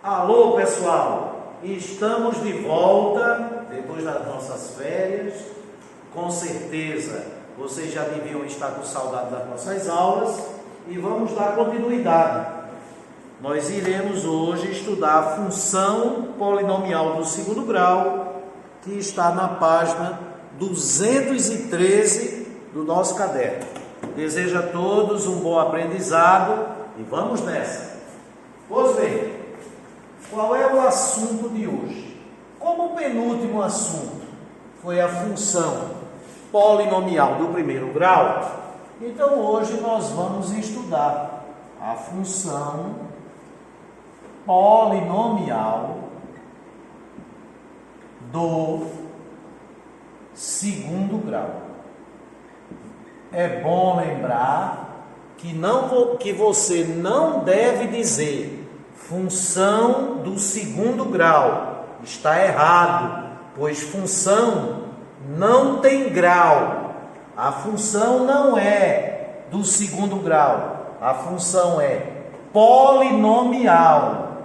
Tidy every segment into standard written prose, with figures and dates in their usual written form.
Alô, pessoal! Estamos de volta depois das nossas férias. Com certeza vocês já deviam estar com saudade das nossas aulas e vamos dar continuidade. Nós iremos hoje estudar a função polinomial do segundo grau, que está na página 213 do nosso caderno. Desejo a todos um bom aprendizado e vamos nessa. Pois bem, qual é o assunto de hoje? Como penúltimo assunto foi a função polinomial do primeiro grau, então hoje nós vamos estudar a função polinomial do segundo grau. É bom lembrar que você não deve dizer função do segundo grau. Está errado, pois função não tem grau. A função não é do segundo grau. A função é polinomial.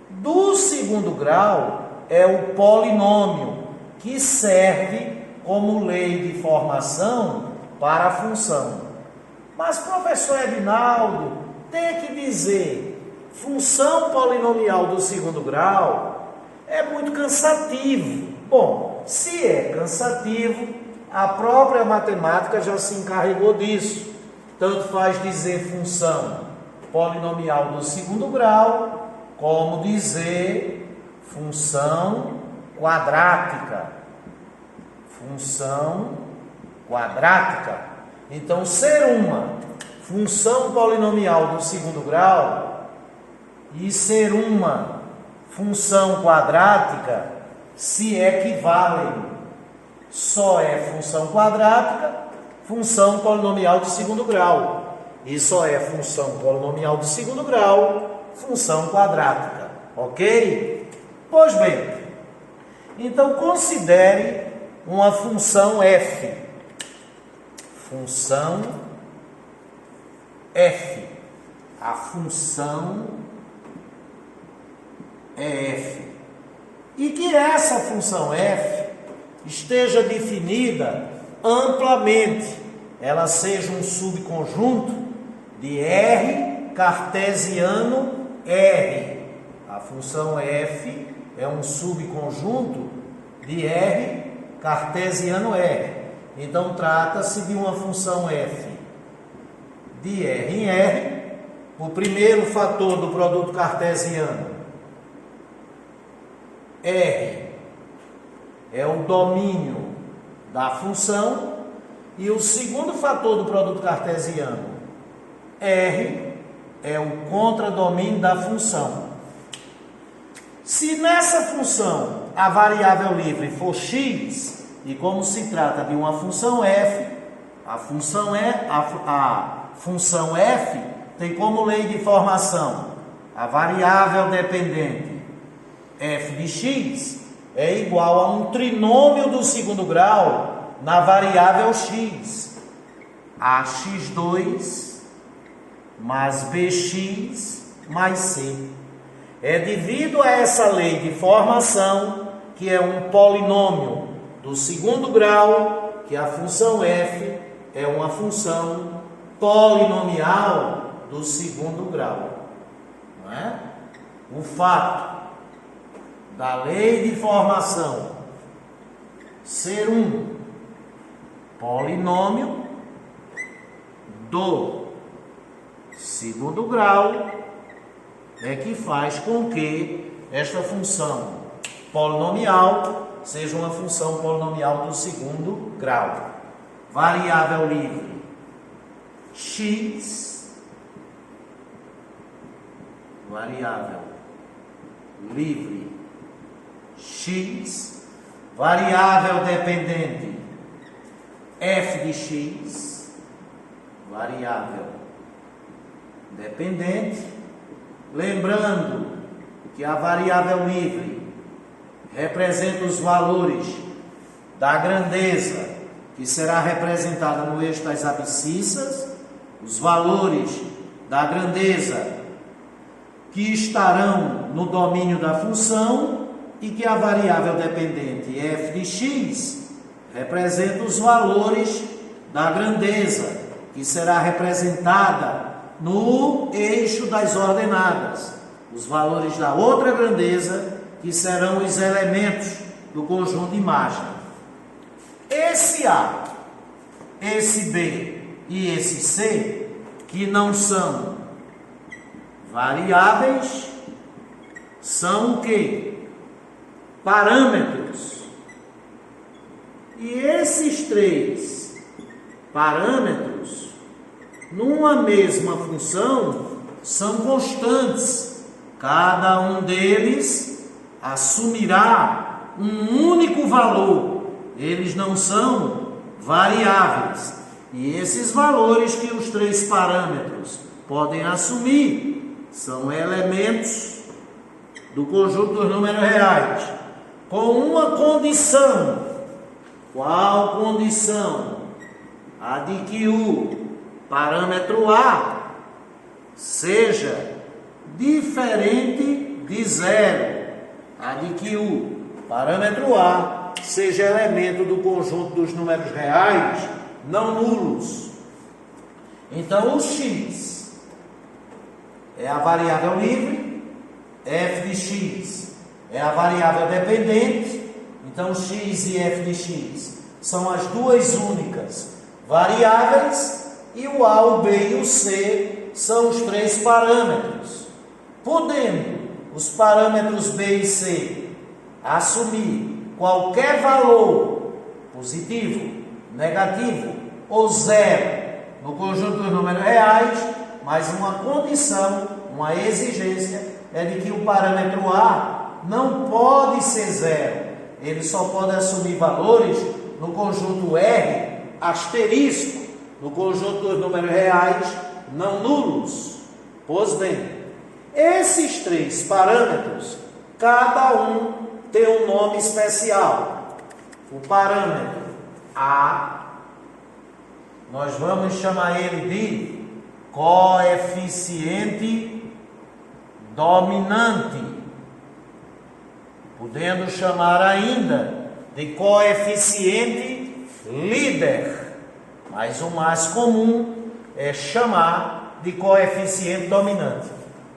Do segundo grau é o polinômio, que serve como lei de formação para a função. Mas, professor Edinaldo, tem que dizer função polinomial do segundo grau é muito cansativo. Bom, se é cansativo, a própria matemática já se encarregou disso. Tanto faz dizer função polinomial do segundo grau, como dizer função quadrática. Função quadrática. Então, ser uma função polinomial do segundo grau e ser uma função quadrática se equivalem. Só é função quadrática, função polinomial de segundo grau. E só é função polinomial de segundo grau, função quadrática. Ok? Pois bem, então considere uma função f. Função f. A função é f. E que essa função f esteja definida amplamente. Ela seja um subconjunto de R cartesiano R. A função f é um subconjunto de R cartesiano R. Então, trata-se de uma função f de R em R. O primeiro fator do produto cartesiano, R, é o domínio da função. E o segundo fator do produto cartesiano, R, é o contradomínio da função. Se nessa função a variável livre for x, e como se trata de uma função f, a função f tem como lei de formação a variável dependente f de x é igual a um trinômio do segundo grau na variável x, ax2 mais bx mais c. É devido a essa lei de formação, que é um polinômio do segundo grau, que a função f é uma função polinomial do segundo grau. Não é? O fato da lei de formação ser um polinômio do segundo grau é que faz com que esta função polinomial seja uma função polinomial do segundo grau. Variável livre x, variável livre x, variável dependente f de x, variável dependente. Lembrando que a variável livre representa os valores da grandeza, que será representada no eixo das abscissas, os valores da grandeza que estarão no domínio da função e que a variável dependente f de x representa os valores da grandeza, que será representada no eixo das ordenadas. Os valores da outra grandeza, que serão os elementos do conjunto de imagem. Esse A, esse B e esse C, que não são variáveis, são o quê? Parâmetros. E esses três parâmetros, numa mesma função, são constantes. Cada um deles assumirá um único valor. Eles não são variáveis. E esses valores que os três parâmetros podem assumir são elementos do conjunto dos números reais, com uma condição. Qual condição? A de que o parâmetro A seja diferente de zero. A de que o parâmetro A seja elemento do conjunto dos números reais não nulos. Então, o x é a variável livre, f de x é a variável dependente. Então, x e f de x são as duas únicas variáveis, e o a, o b e o c são os três parâmetros. Podendo os parâmetros b e c assumir qualquer valor positivo, negativo ou zero no conjunto dos números reais, mas uma condição, uma exigência é de que o parâmetro A não pode ser zero. Ele só pode assumir valores no conjunto R asterisco, no conjunto dos números reais não nulos. Pois bem, esses três parâmetros, cada um tem um nome especial. O parâmetro A, nós vamos chamar ele de coeficiente dominante, podendo chamar ainda de coeficiente líder, mas o mais comum é chamar de coeficiente dominante.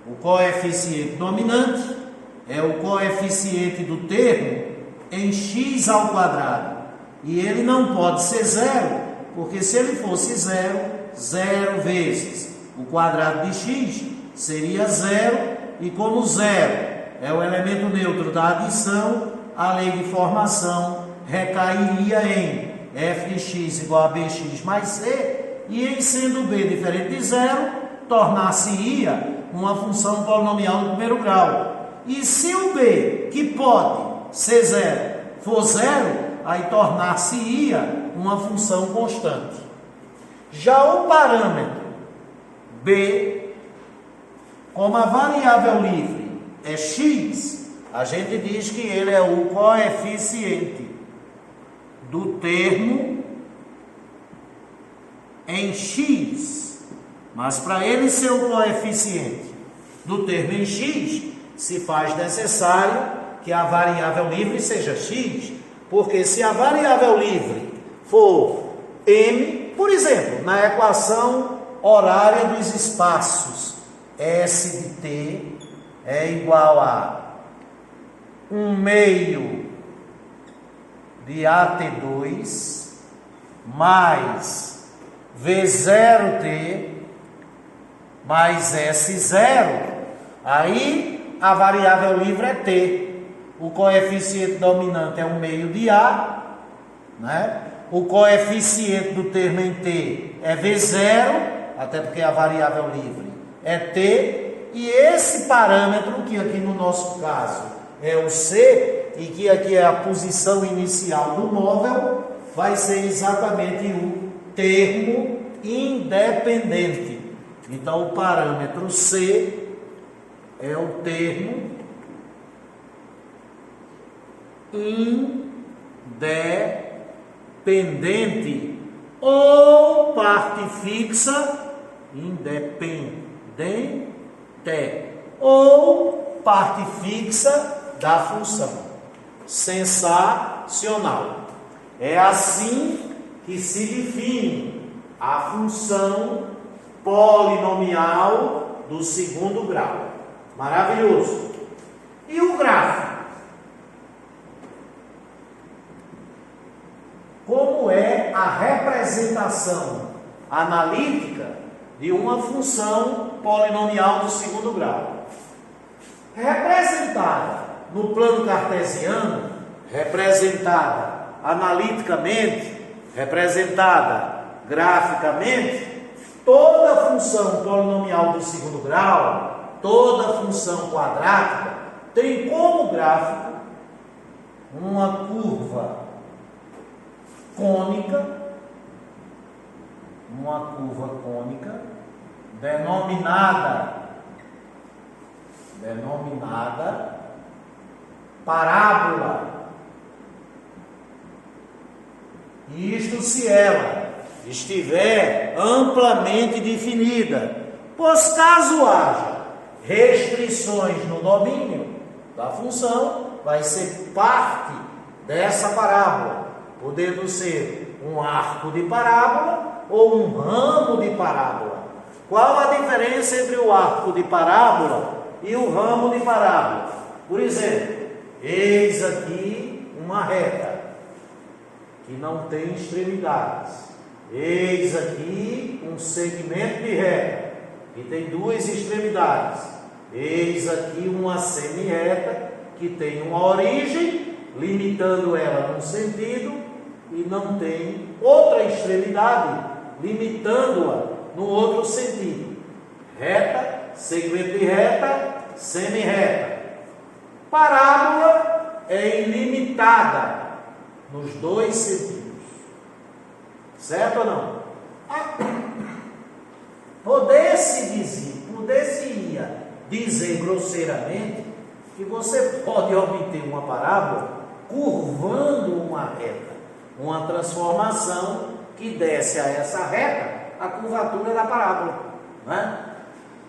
O coeficiente dominante é o coeficiente do termo em x ao quadrado, e ele não pode ser zero, porque se ele fosse zero, zero vezes o quadrado de x seria zero, e como zero é o elemento neutro da adição, a lei de formação recairia em f de x igual a bx mais c, e em sendo b diferente de zero, tornar-se-ia uma função polinomial do primeiro grau. E se o b, que pode ser zero, for zero, aí tornar-se-ia uma função constante. Já o parâmetro b, como a variável livre é x, a gente diz que ele é o coeficiente do termo em x. Mas para ele ser o coeficiente do termo em x, se faz necessário que a variável livre seja x, porque se a variável livre for m, por exemplo, na equação horária dos espaços, S de t é igual a 1/2 de AT2 mais V0t mais S0, aí a variável livre é t. O coeficiente dominante é 1/2 de A, né? O coeficiente do termo em t é V0, até porque a variável livre é t, e esse parâmetro, que aqui no nosso caso é o c, e que aqui é a posição inicial do móvel, vai ser exatamente o termo independente. Então, o parâmetro c é o termo independente, ou parte fixa independente, ou parte fixa da função. Sensacional. É assim que se define a função polinomial do segundo grau. Maravilhoso. E o gráfico? Como é a representação analítica de uma função polinomial do segundo grau? Representada no plano cartesiano, representada analiticamente, representada graficamente, toda função polinomial do segundo grau, toda função quadrática, tem como gráfico uma curva cônica, denominada parábola. Isto se ela estiver amplamente definida, pois caso haja restrições no domínio da função, vai ser parte dessa parábola, podendo ser um arco de parábola ou um ramo de parábola. Qual a diferença entre o arco de parábola e o ramo de parábola? Por exemplo, eis aqui uma reta que não tem extremidades. Eis aqui um segmento de reta que tem duas extremidades. Eis aqui uma semi-reta que tem uma origem, limitando ela num sentido, e não tem outra extremidade, limitando-a no outro sentido. Reta, segmento de reta, semi-reta. Parábola é ilimitada nos dois sentidos. Certo ou não? Poder-se-ia dizer grosseiramente que você pode obter uma parábola curvando uma reta, uma transformação que desce a essa reta a curvatura da parábola, né?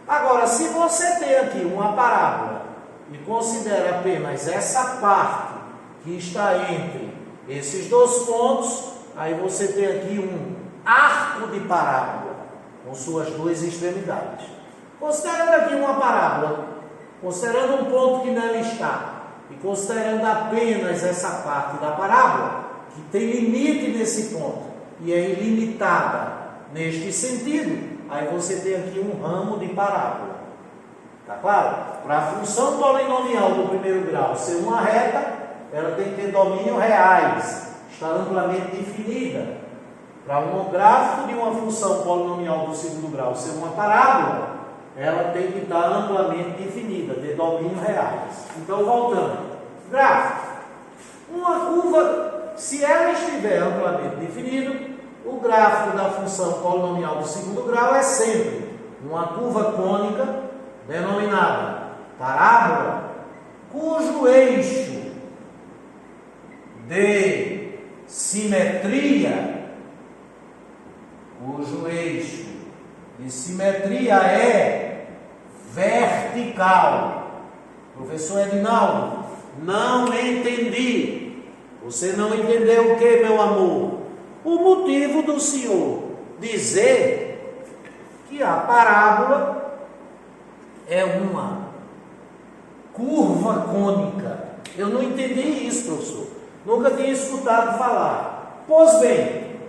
Agora, se você tem aqui uma parábola e considera apenas essa parte que está entre esses dois pontos, aí você tem aqui um arco de parábola com suas duas extremidades. Considerando aqui uma parábola, considerando um ponto que nela está, e considerando apenas essa parte da parábola, que tem limite nesse ponto e é ilimitada neste sentido, aí você tem aqui um ramo de parábola. Tá claro? Para a função polinomial do primeiro grau ser uma reta, ela tem que ter domínios reais, está amplamente definida. Para um gráfico de uma função polinomial do segundo grau ser uma parábola, ela tem que estar amplamente definida, ter domínios reais. Então, voltando. Gráfico. Uma curva, se ela estiver amplamente definida, o gráfico da função polinomial do segundo grau é sempre uma curva cônica denominada parábola, cujo eixo de simetria é vertical. Professor Edinaldo, não entendi. Você não entendeu o que, meu amor? O motivo do senhor dizer que a parábola é uma curva cônica. Eu não entendi isso, professor. Nunca tinha escutado falar. Pois bem,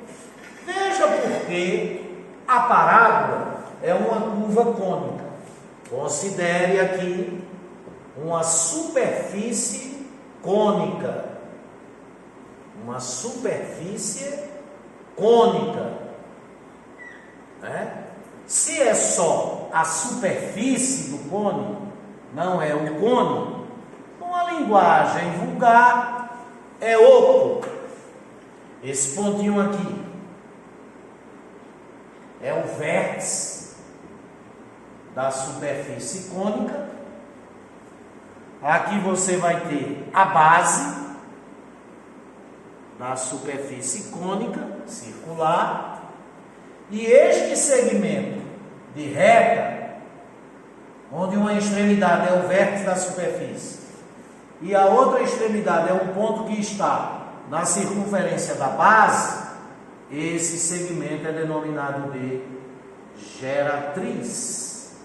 veja por que a parábola é uma curva cônica. Considere aqui uma superfície cônica. Uma superfície cônica. Né? Se é só a superfície do cone, não é o cone, numa linguagem vulgar, é oco. Esse pontinho aqui é o vértice da superfície cônica. Aqui você vai ter a base da superfície cônica circular, e este segmento de reta onde uma extremidade é o vértice da superfície e a outra extremidade é um ponto que está na circunferência da base, esse segmento é denominado de geratriz.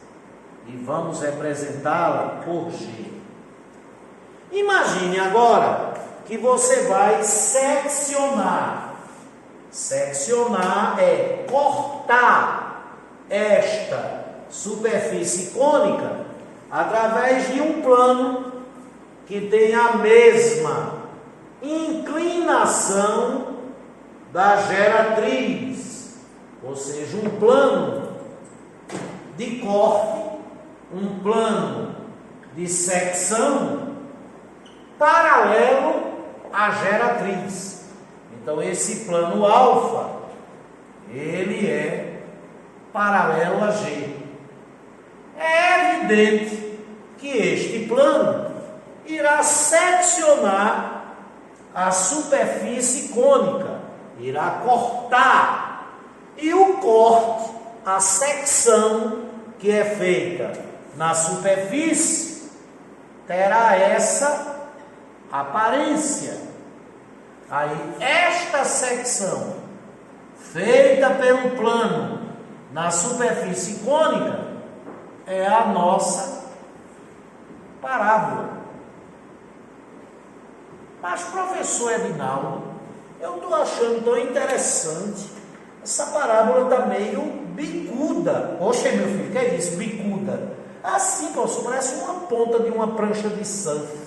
E vamos representá-la por G. Imagine agora que você vai seccionar. Seccionar é cortar esta superfície cônica através de um plano que tem a mesma inclinação da geratriz, ou seja, um plano de corte, um plano de secção paralelo à geratriz. Então esse plano alfa, ele é paralelo a G. É evidente que este plano irá seccionar a superfície cônica, irá cortar, e o corte, a secção que é feita na superfície, terá essa aparência. Aí, esta secção, feita pelo plano na superfície cônica, é a nossa parábola. Mas, professor Edinaldo, eu estou achando tão interessante, essa parábola está meio bicuda. Oxe, meu filho, que é isso, bicuda? Assim, professor, parece uma ponta de uma prancha de surf.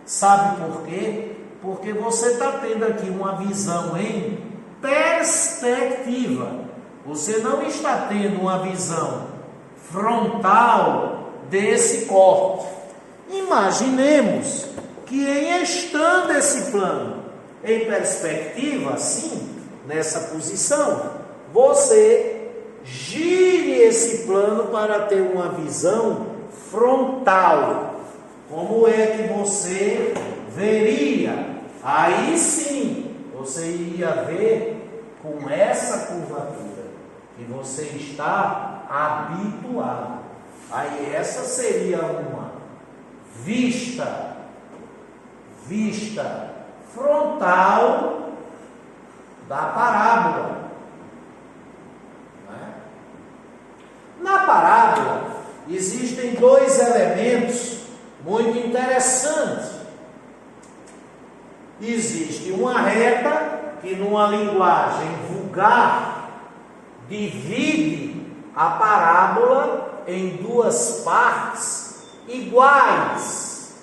Sabe por quê? Porque você está tendo aqui uma visão em perspectiva. Você não está tendo uma visão frontal desse corte. Imaginemos que estando esse plano em perspectiva, assim, nessa posição, você gire esse plano para ter uma visão frontal. Como é que você veria? Aí sim, você iria ver com essa curvatura que você está habituado. Aí essa seria uma vista frontal da parábola. Na parábola existem dois elementos muito interessantes. Existe uma reta que, numa linguagem vulgar, divide a parábola em duas partes iguais.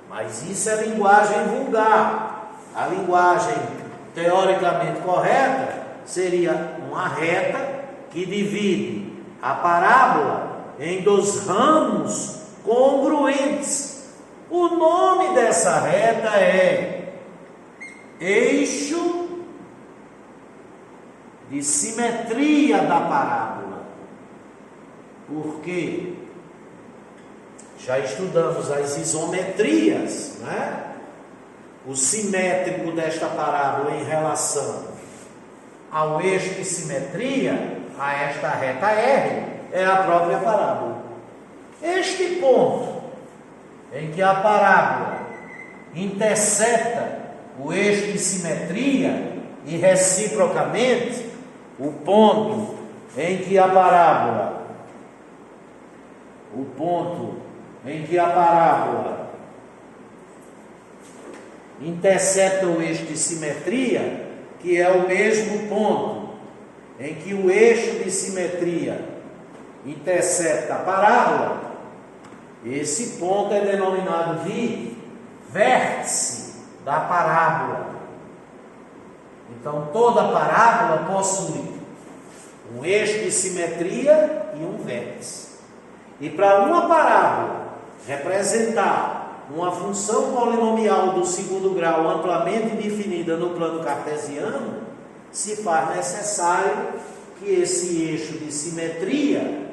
Mas isso é linguagem vulgar. A linguagem teoricamente correta seria uma reta que divide a parábola em dois ramos congruentes. O nome dessa reta é eixo de simetria da parábola. Por quê? Já estudamos as isometrias, né? O simétrico desta parábola em relação ao eixo de simetria, a esta reta R, é a própria parábola. Este ponto em que a parábola intercepta o eixo de simetria e reciprocamente, o ponto em que a parábola intercepta o eixo de simetria, que é o mesmo ponto em que o eixo de simetria intercepta a parábola, esse ponto é denominado de vértice da parábola. Então, toda parábola possui um eixo de simetria e um vértice. E para uma parábola representar uma função polinomial do segundo grau amplamente definida no plano cartesiano, se faz necessário que esse eixo de simetria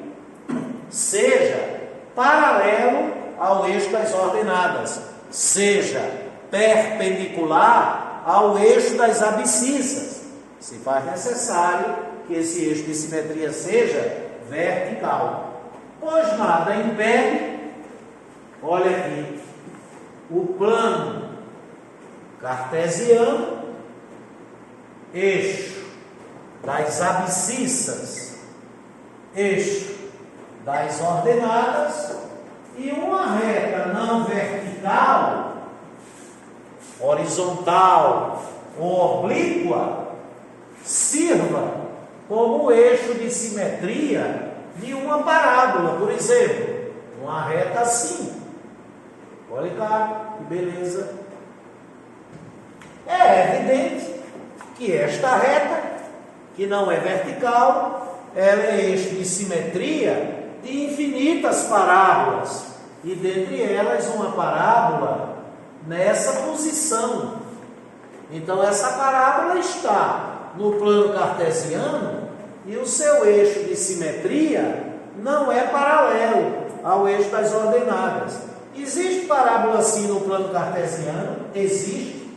seja paralelo ao eixo das ordenadas, seja perpendicular ao eixo das abscissas. Se faz necessário que esse eixo de simetria seja vertical. pois nada impede, olha aqui, o plano cartesiano, eixo das abscissas, eixo das ordenadas e uma reta não vertical, horizontal ou oblíqua, sirva como eixo de simetria de uma parábola, por exemplo, uma reta assim. Olha cá, que beleza. É evidente que esta reta, que não é vertical, ela é eixo de simetria de infinitas parábolas, e dentre elas uma parábola nessa posição. Então essa parábola está no plano cartesiano e o seu eixo de simetria não é paralelo ao eixo das ordenadas. Existe parábola assim no plano cartesiano? Existe.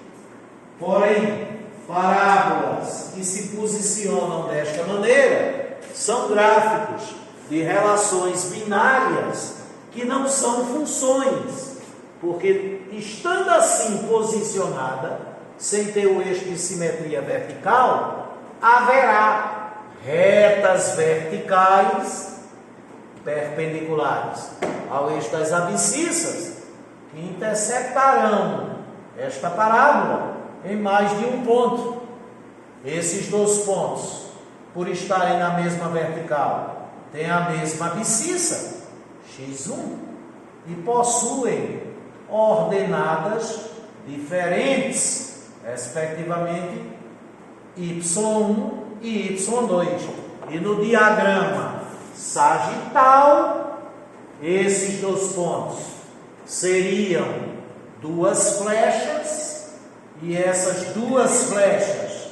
Porém, parábolas que se posicionam desta maneira são gráficos de relações binárias que não são funções, porque estando assim posicionada, sem ter o eixo de simetria vertical, haverá retas verticais perpendiculares ao eixo das abscissas que interceptarão esta parábola em mais de um ponto. Esses dois pontos, por estarem na mesma vertical, têm a mesma abscissa, x1, e possuem ordenadas diferentes, respectivamente y1 e y2. E no diagrama sagital, esses dois pontos seriam duas flechas, e essas duas flechas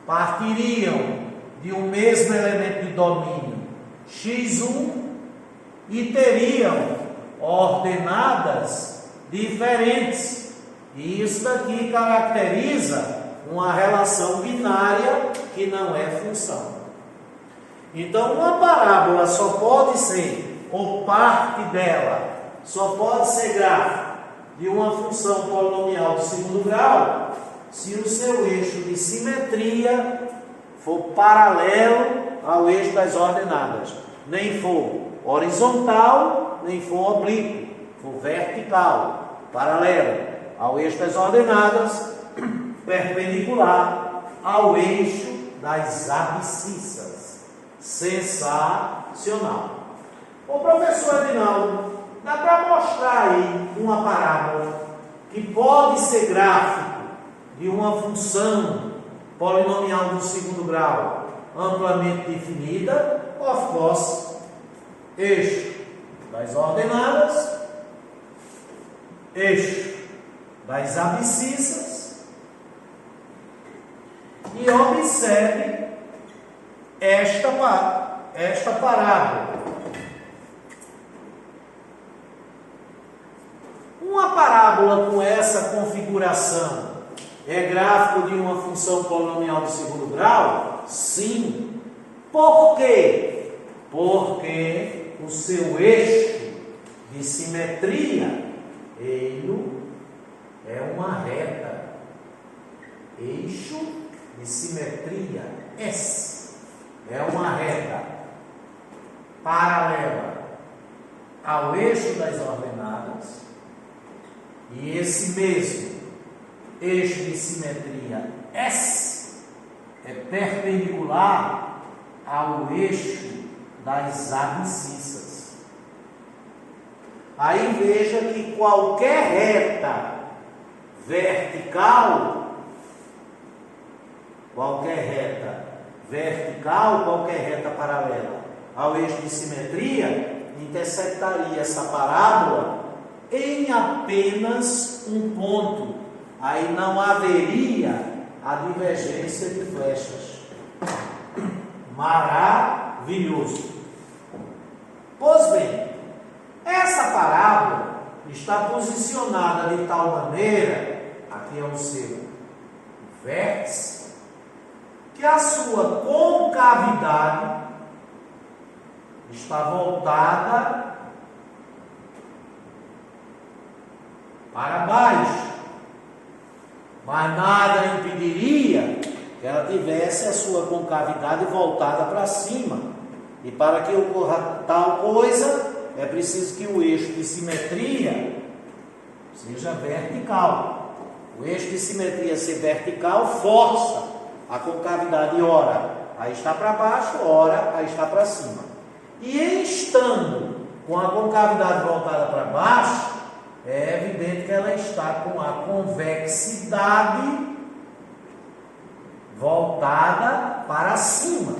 partiriam de um mesmo elemento de domínio, x1, e teriam ordenadas diferentes. E isso daqui caracteriza uma relação binária que não é função. Então, uma parábola só pode ser, ou parte dela, só pode ser gráfico de uma função polinomial de segundo grau, se o seu eixo de simetria for paralelo ao eixo das ordenadas, nem for horizontal, nem for oblíquo, for vertical, paralelo ao eixo das ordenadas, perpendicular ao eixo das abscissas. Sensacional. Ô professor Edinaldo, dá para mostrar aí uma parábola que pode ser gráfico de uma função polinomial do segundo grau amplamente definida? Of course. Eixo das ordenadas, eixo das abscissas, e observe esta parábola. Uma parábola com essa configuração é gráfico de uma função polinomial de segundo grau? Sim. Por quê? Porque o seu eixo de simetria, ele é uma reta. Eixo de simetria, S, é uma reta paralela ao eixo das ordenadas, e esse mesmo eixo de simetria S é perpendicular ao eixo das abscissas. Aí veja que qualquer reta vertical, qualquer reta paralela ao eixo de simetria, interceptaria essa parábola em apenas um ponto. Aí não haveria a divergência de flechas. Maravilhoso. Pois bem, essa parábola está posicionada de tal maneira, aqui é o seu vértice, que a sua concavidade está voltada para baixo, mas nada impediria que ela tivesse a sua concavidade voltada para cima. E para que ocorra tal coisa, é preciso que o eixo de simetria seja vertical. O eixo de simetria ser vertical força a concavidade, ora aí está para baixo, ora aí está para cima. E em estando com a concavidade voltada para baixo, é evidente que ela está com a convexidade voltada para cima.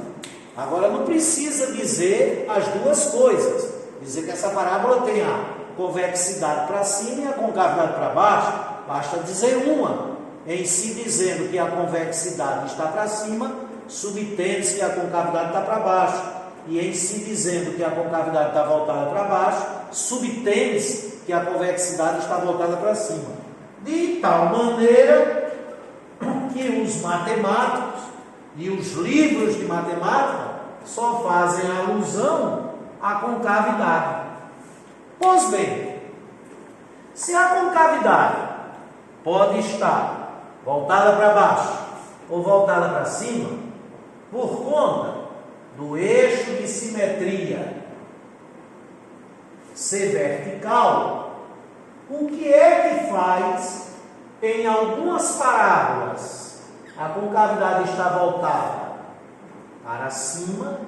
Agora não precisa dizer as duas coisas, dizer que essa parábola tem a convexidade para cima e a concavidade para baixo, basta dizer uma. Em si dizendo que a convexidade está para cima, subtende-se que a concavidade está para baixo. E em si dizendo que a concavidade está voltada para baixo, subtende-se que a convexidade está voltada para cima. De tal maneira que os matemáticos e os livros de matemática só fazem alusão à concavidade. Pois bem, se a concavidade pode estar voltada para baixo ou voltada para cima, por conta do eixo de simetria ser vertical, o que é que faz em algumas parábolas a concavidade está voltada para cima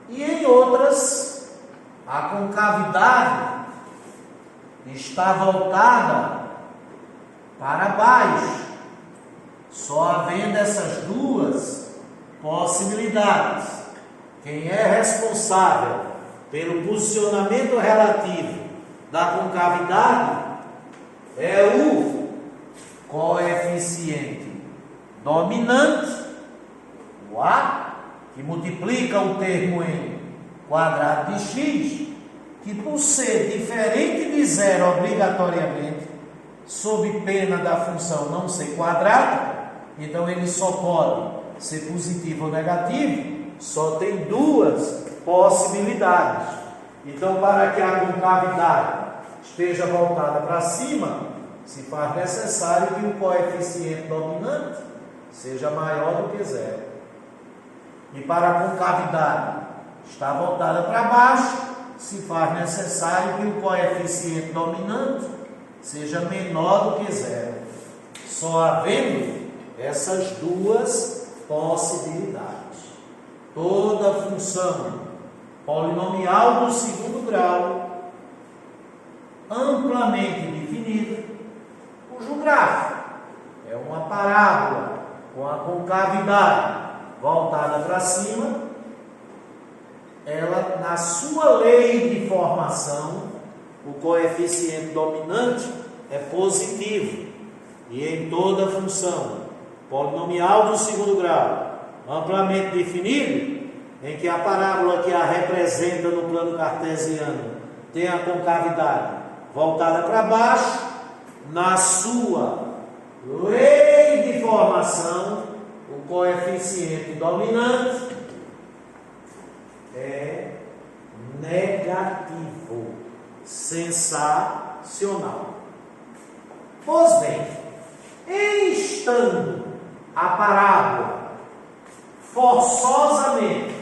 e em outras a concavidade está voltada para baixo, só havendo essas duas possibilidades. Quem é responsável pelo posicionamento relativo da concavidade é o coeficiente dominante, o A, que multiplica o termo em quadrado de x, que por ser diferente de zero obrigatoriamente, sob pena da função não ser quadrática, então ele só pode ser positivo ou negativo, só tem duas possibilidades. Então, para que a concavidade esteja voltada para cima, se faz necessário que o coeficiente dominante seja maior do que zero. E para a concavidade estar voltada para baixo, se faz necessário que o coeficiente dominante seja menor do que zero. Só havendo essas duas possibilidades. Toda função polinomial do segundo grau, amplamente definida, cujo gráfico é uma parábola com a concavidade voltada para cima, ela, na sua lei de formação, o coeficiente dominante é positivo. E em toda função polinomial do segundo grau, amplamente definido, em que a parábola que a representa no plano cartesiano tem a concavidade voltada para baixo, na sua lei de formação, o coeficiente dominante é negativo, sensacional. Pois bem, estando a parábola forçosamente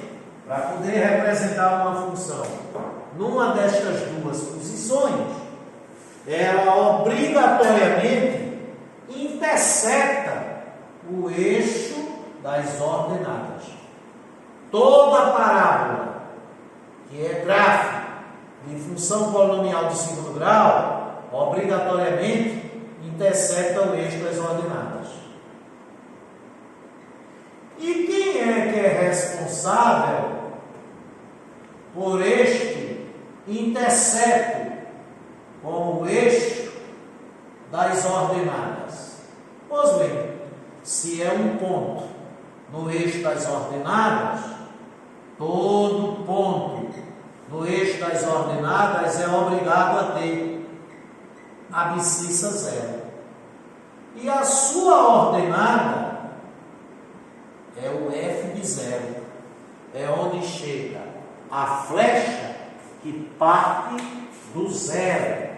para poder representar uma função numa destas duas posições, ela obrigatoriamente intersecta o eixo das ordenadas. Toda parábola que é gráfica de função polinomial de segundo grau, obrigatoriamente intersecta o eixo das ordenadas. E quem é que é responsável por este intersecto com o eixo das ordenadas? Pois bem, se é um ponto no eixo das ordenadas, todo ponto no eixo das ordenadas é obrigado a ter abscissa zero. E a sua ordenada zero. É onde chega a flecha que parte do zero.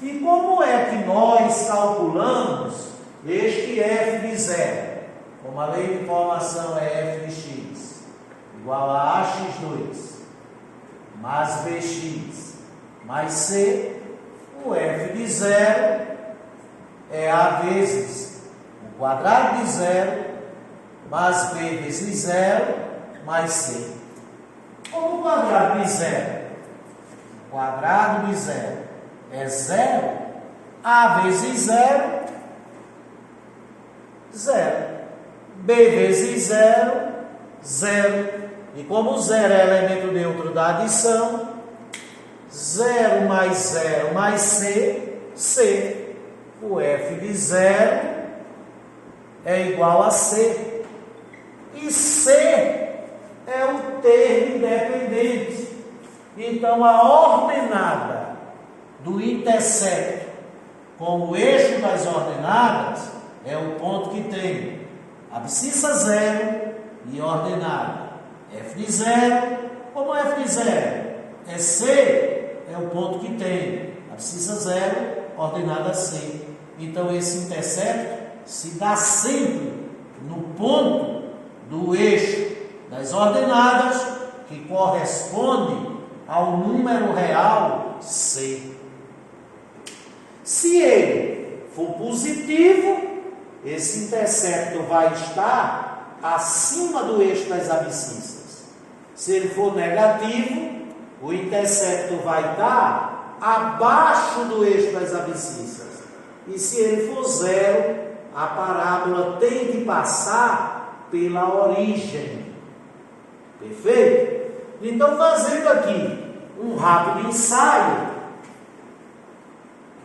E como é que nós calculamos este f de zero? Como a lei de formação é f de x igual a ax2 mais bx mais c, o f de zero é a vezes o quadrado de zero mais b vezes zero mais c. Como o quadrado de zero? O quadrado de zero é zero, a vezes zero, zero. B vezes zero, zero. E como zero é elemento neutro da adição, 0 mais 0 mais c, c. O f de zero é igual a c. E c é o termo independente. Então, a ordenada do intersecto com o eixo das ordenadas é o ponto que tem abscissa zero e ordenada f de zero. Como f de zero é c, é o ponto que tem abscissa zero, ordenada c. Então, esse intersecto se dá sempre no ponto do eixo das ordenadas, que corresponde ao número real c. Se ele for positivo, esse intersecto vai estar acima do eixo das abscissas. Se ele for negativo, o intersecto vai estar abaixo do eixo das abscissas. E se ele for zero, a parábola tem que passar pela origem. Perfeito? Então, fazendo aqui um rápido ensaio,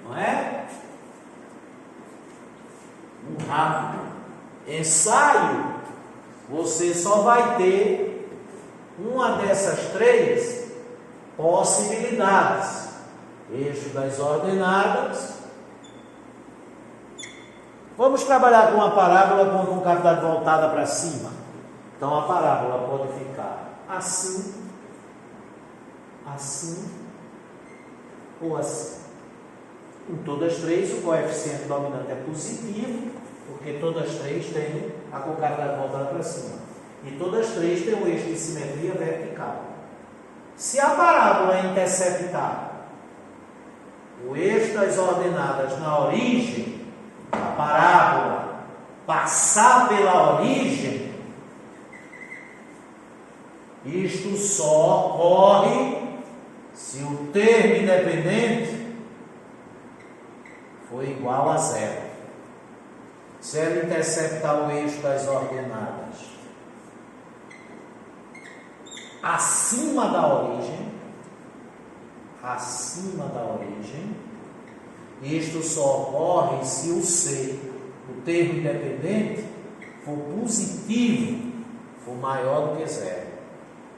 não é? Um rápido ensaio, você só vai ter uma dessas três possibilidades: eixo das ordenadas. Vamos trabalhar com a parábola com a concavidade voltada para cima. Então, a parábola pode ficar assim, assim ou assim. Em todas as três, o coeficiente dominante é positivo, porque todas as três têm a concavidade voltada para cima. E todas as três têm um eixo de simetria vertical. Se a parábola interceptar o eixo das ordenadas na origem, a parábola passar pela origem, isto só ocorre se o termo independente for igual a zero. Se ela interceptar o eixo das ordenadas acima da origem, isto só ocorre se o C, o termo independente, for positivo, for maior do que zero.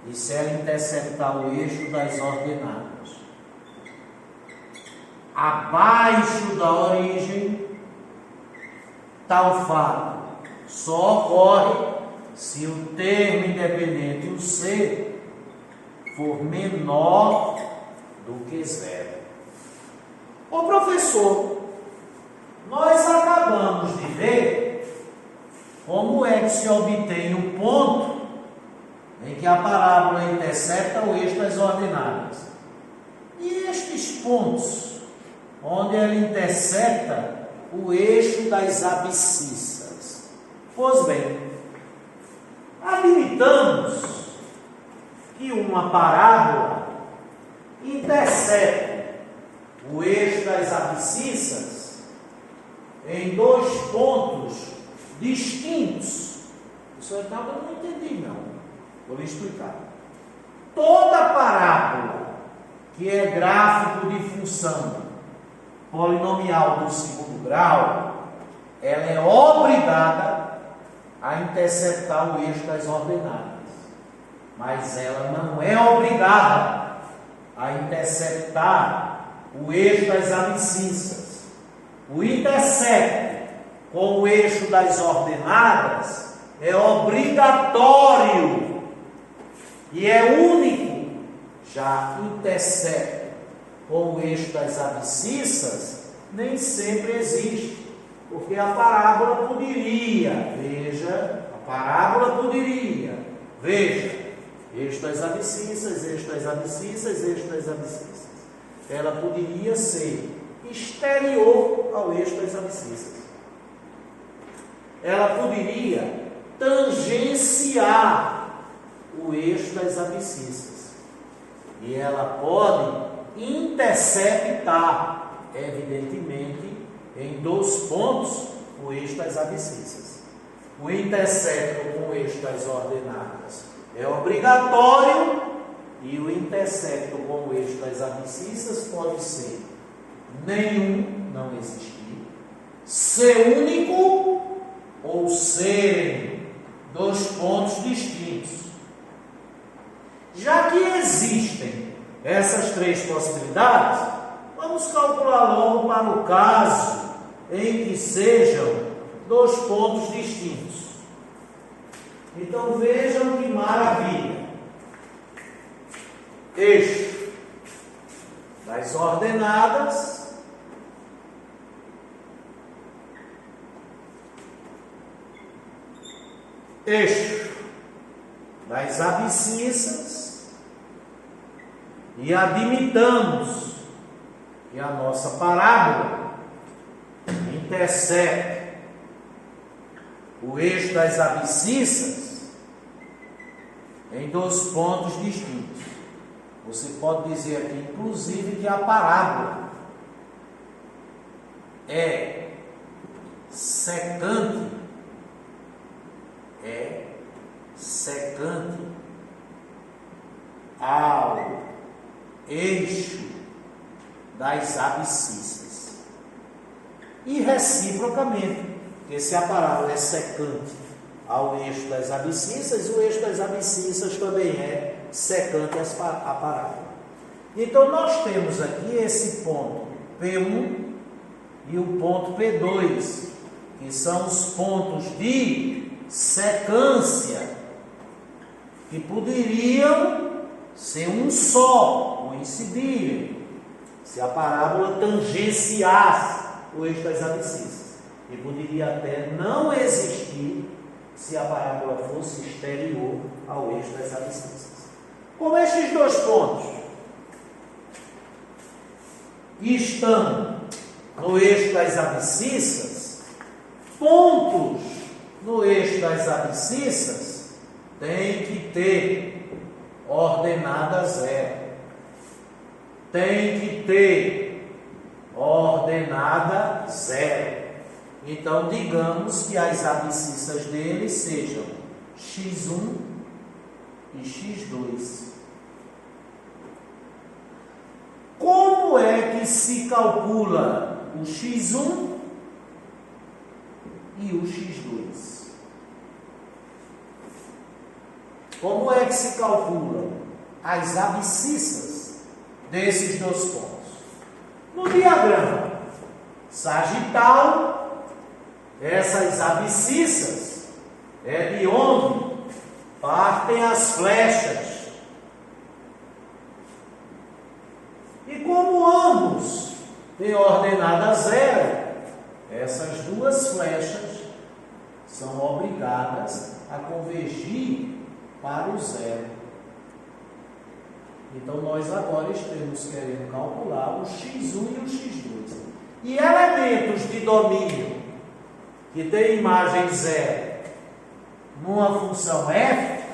E se ela interceptar o eixo das ordenadas abaixo da origem, tal fato só ocorre se o termo independente, o C, for menor do que zero. Ô professor, nós acabamos de ver como é que se obtém o ponto em que a parábola intercepta o eixo das ordenadas. E estes pontos, onde ela intercepta o eixo das abscissas? Pois bem, admitamos que uma parábola intercepta o eixo das abscissas em dois pontos distintos. Isso eu não entendi, não. Vou lhe explicar. Toda parábola que é gráfico de função polinomial do segundo grau, ela é obrigada a interceptar o eixo das ordenadas. Mas ela não é obrigada a interceptar o eixo das abscissas. O intersecto com o eixo das ordenadas é obrigatório e é único. Já intercepto com o eixo das abscissas nem sempre existe, porque a parábola poderia, veja, a parábola poderia, veja, eixo das abscissas, eixo das abscissas, eixo das abscissas. Ela poderia ser exterior ao eixo das abscissas. Ela poderia tangenciar o eixo das abscissas. E ela pode interceptar, evidentemente, em 2 pontos, o eixo das abscissas. O intercepto com o eixo das ordenadas é obrigatório e o intercepto com o eixo das abscissas pode ser nenhum, não existir, ser único ou serem 2 pontos distintos. Já que existem essas 3 possibilidades, vamos calcular logo para o caso em que sejam 2 pontos distintos. Então vejam que maravilha. Eixo das ordenadas eixo das abscissas, e admitamos que a nossa parábola intercepta o eixo das abscissas em 2 pontos distintos. Você pode dizer aqui, inclusive, que a parábola é secante ao eixo das abscissas. E reciprocamente, porque se a parábola é secante ao eixo das abscissas, o eixo das abscissas também é secante a parábola. Então nós temos aqui esse ponto P1 e o ponto P2, que são os pontos de secância, que poderiam ser um só, coincidiriam, se a parábola tangenciasse o eixo das abscissas, e poderia até não existir se a parábola fosse exterior ao eixo das abscissas. Como estes 2 pontos estão no eixo das abscissas, pontos no eixo das abscissas tem que ter ordenada 0. Tem que ter ordenada 0. Então, digamos que as abscissas dele sejam x1 e x2. Como é que se calcula o x1 e o x2? Como é que se calcula as abscissas desses 2 pontos? No diagrama sagital, essas abscissas é de onde partem as flechas. E como ambos têm ordenada 0, essas 2 flechas são obrigadas a convergir para o 0. Então, nós agora estamos querendo calcular o x1 e o x2. E elementos de domínio que têm imagem 0 numa função f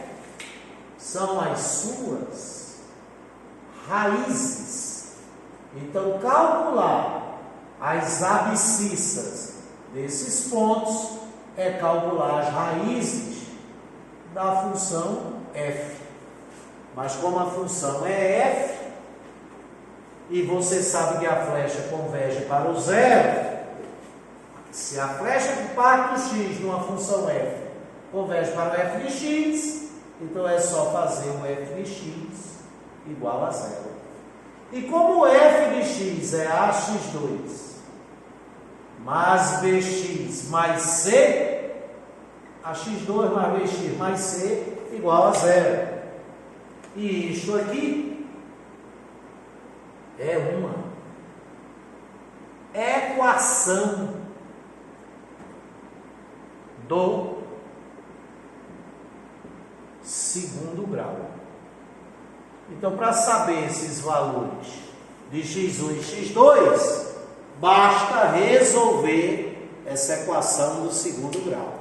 são as suas raízes. Então, calcular as abscissas desses pontos é calcular as raízes da função f. Mas como a função é f, e você sabe que a flecha converge para o 0, se a flecha que parte do x numa função f converge para o f de x, então é só fazer o f de x igual a 0. E como f de x é ax2 mais bx mais c, a x2 mais bx mais c igual a 0. E isto aqui é uma equação do segundo grau. Então, para saber esses valores de x1 e x2, basta resolver essa equação do segundo grau.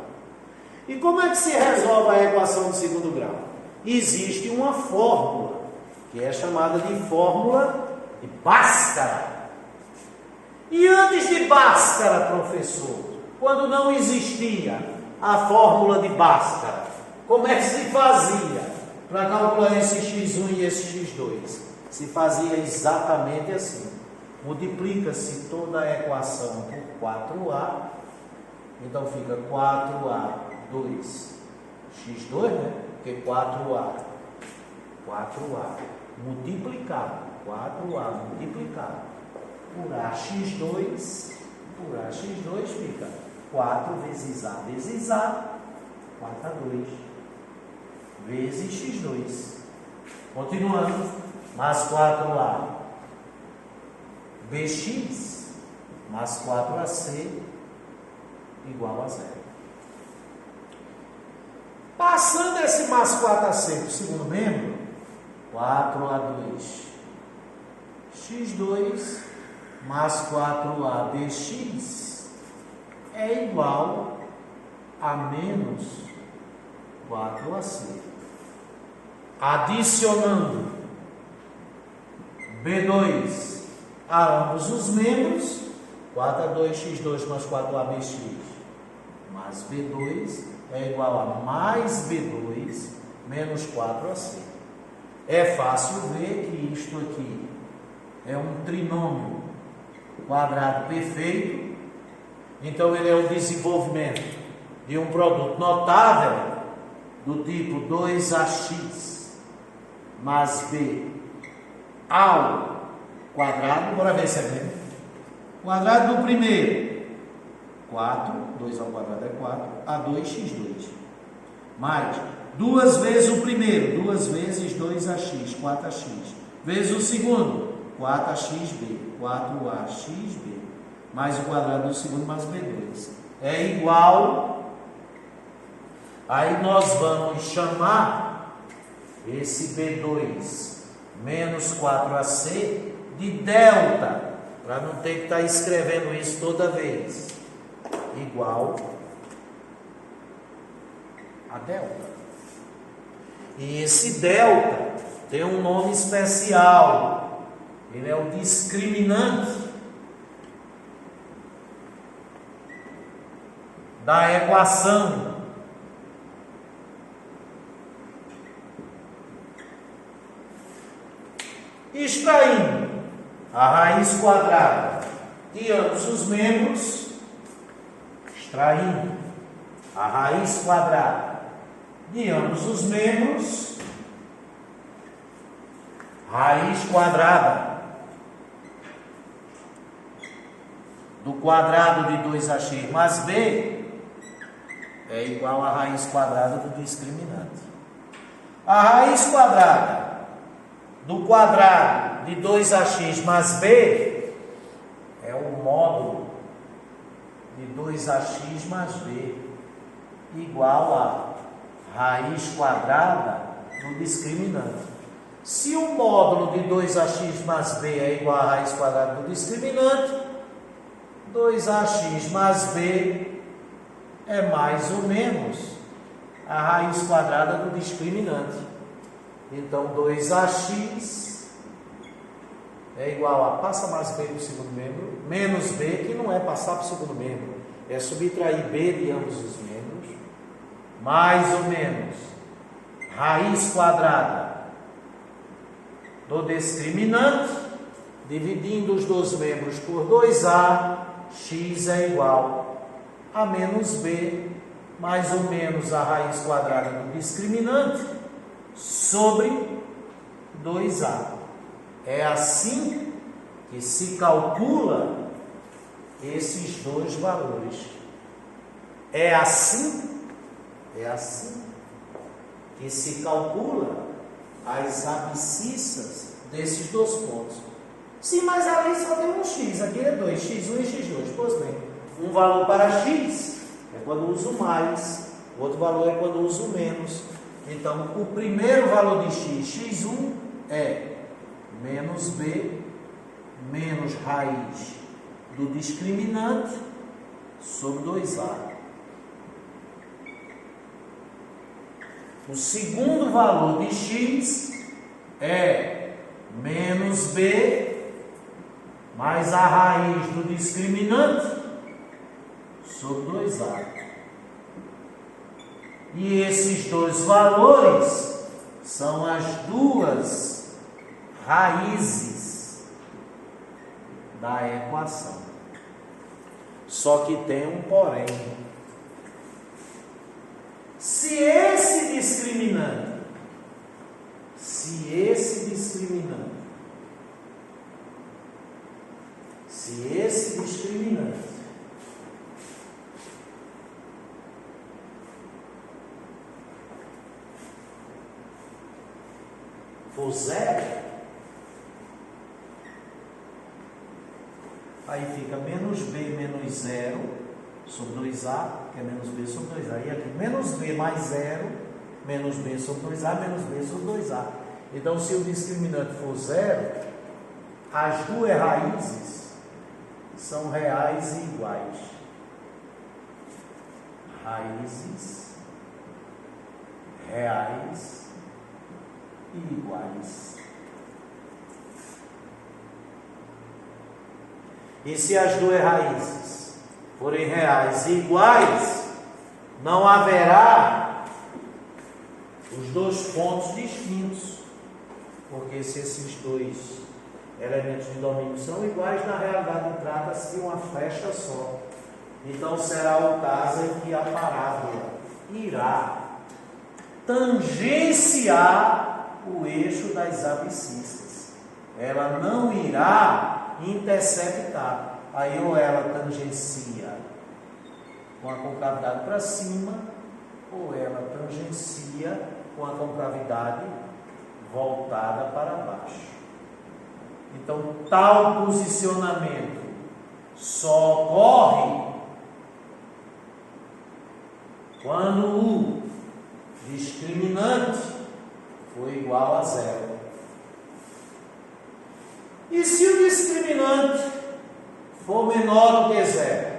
E como é que se resolve a equação do segundo grau? Existe uma fórmula, que é chamada de fórmula de Bhaskara. E antes de Bhaskara, professor, quando não existia a fórmula de Bhaskara, como é que se fazia para calcular esse x1 e esse x2? Se fazia exatamente assim. Multiplica-se toda a equação por 4a, então fica 4a 2 x2, né? Porque 4a multiplicado, 4a multiplicado por ax2, fica 4 vezes a vezes a, 4a2, vezes x2. Continuando, mais 4a bx mais 4ac igual a 0. Passando esse mais 4ac para o segundo membro, 4a2 x2 mais 4a bx é igual a menos 4ac. Adicionando b2 a ambos os membros, 4a2x2 mais 4abx mais b2 é igual a mais b2 menos 4ac. É fácil ver que isto aqui é um trinômio quadrado perfeito, então ele é o desenvolvimento de um produto notável do tipo 2ax mais b ao quadrado. Bora ver se é mesmo. Quadrado do primeiro, 4, 2 ao quadrado é 4, a2x2. Mais 2 vezes o primeiro, 2 vezes 2ax, 4ax. Vezes o segundo, 4axb, 4axb. Mais o quadrado do segundo, mais b2. É igual. Aí nós vamos chamar esse b2 menos 4ac de delta, para não ter que estar escrevendo isso toda vez. Igual a delta. E esse delta tem um nome especial. Ele é o discriminante da equação extraindo a raiz quadrada de ambos os membros, extraindo a raiz quadrada de ambos os membros, raiz quadrada do quadrado de 2ax mais b é igual a raiz quadrada do discriminante. A raiz quadrada do quadrado de 2ax mais b é o módulo de 2ax mais b, igual a raiz quadrada do discriminante. Se o módulo de 2ax mais b é igual a raiz quadrada do discriminante, 2ax mais b é mais ou menos a raiz quadrada do discriminante. Então, 2ax é igual a, passa mais b para o segundo membro, menos b, que não é passar para o segundo membro, é subtrair b de ambos os membros, mais ou menos raiz quadrada do discriminante, dividindo os dois membros por 2a, x é igual a menos b, mais ou menos a raiz quadrada do discriminante, sobre 2a. É assim que se calcula esses dois valores. É assim É assim que se calcula as abscissas desses dois pontos. Sim, mas ali só tem um x, aqui é 2, x1 e x2. Pois bem, um valor para x é quando uso mais, outro valor é quando uso menos. Então, o primeiro valor de x, x1, é menos b menos raiz do discriminante sobre 2a. O segundo valor de x é menos b mais a raiz do discriminante sobre 2a. E esses dois valores são as duas raízes da equação. Só que tem um porém. Se esse discriminante for zero, aí fica menos b menos zero sobre 2a, que é menos b sobre 2a. E aqui, menos b mais zero, menos b sobre 2a, menos b sobre 2a. Então, se o discriminante for zero, as duas raízes são reais e iguais. Raízes reais e iguais. E se as duas raízes forem reais e iguais, não haverá os dois pontos distintos, porque se esses dois elementos de domínio são iguais, na realidade trata-se de uma flecha só. Então será o caso em que a parábola irá tangenciar o eixo das abscissas. Ela não irá interceptar. Aí ou ela tangencia com a concavidade para cima, ou ela tangencia com a concavidade voltada para baixo. Então, tal posicionamento só ocorre quando o discriminante for igual a zero. E se o discriminante for menor do que zero?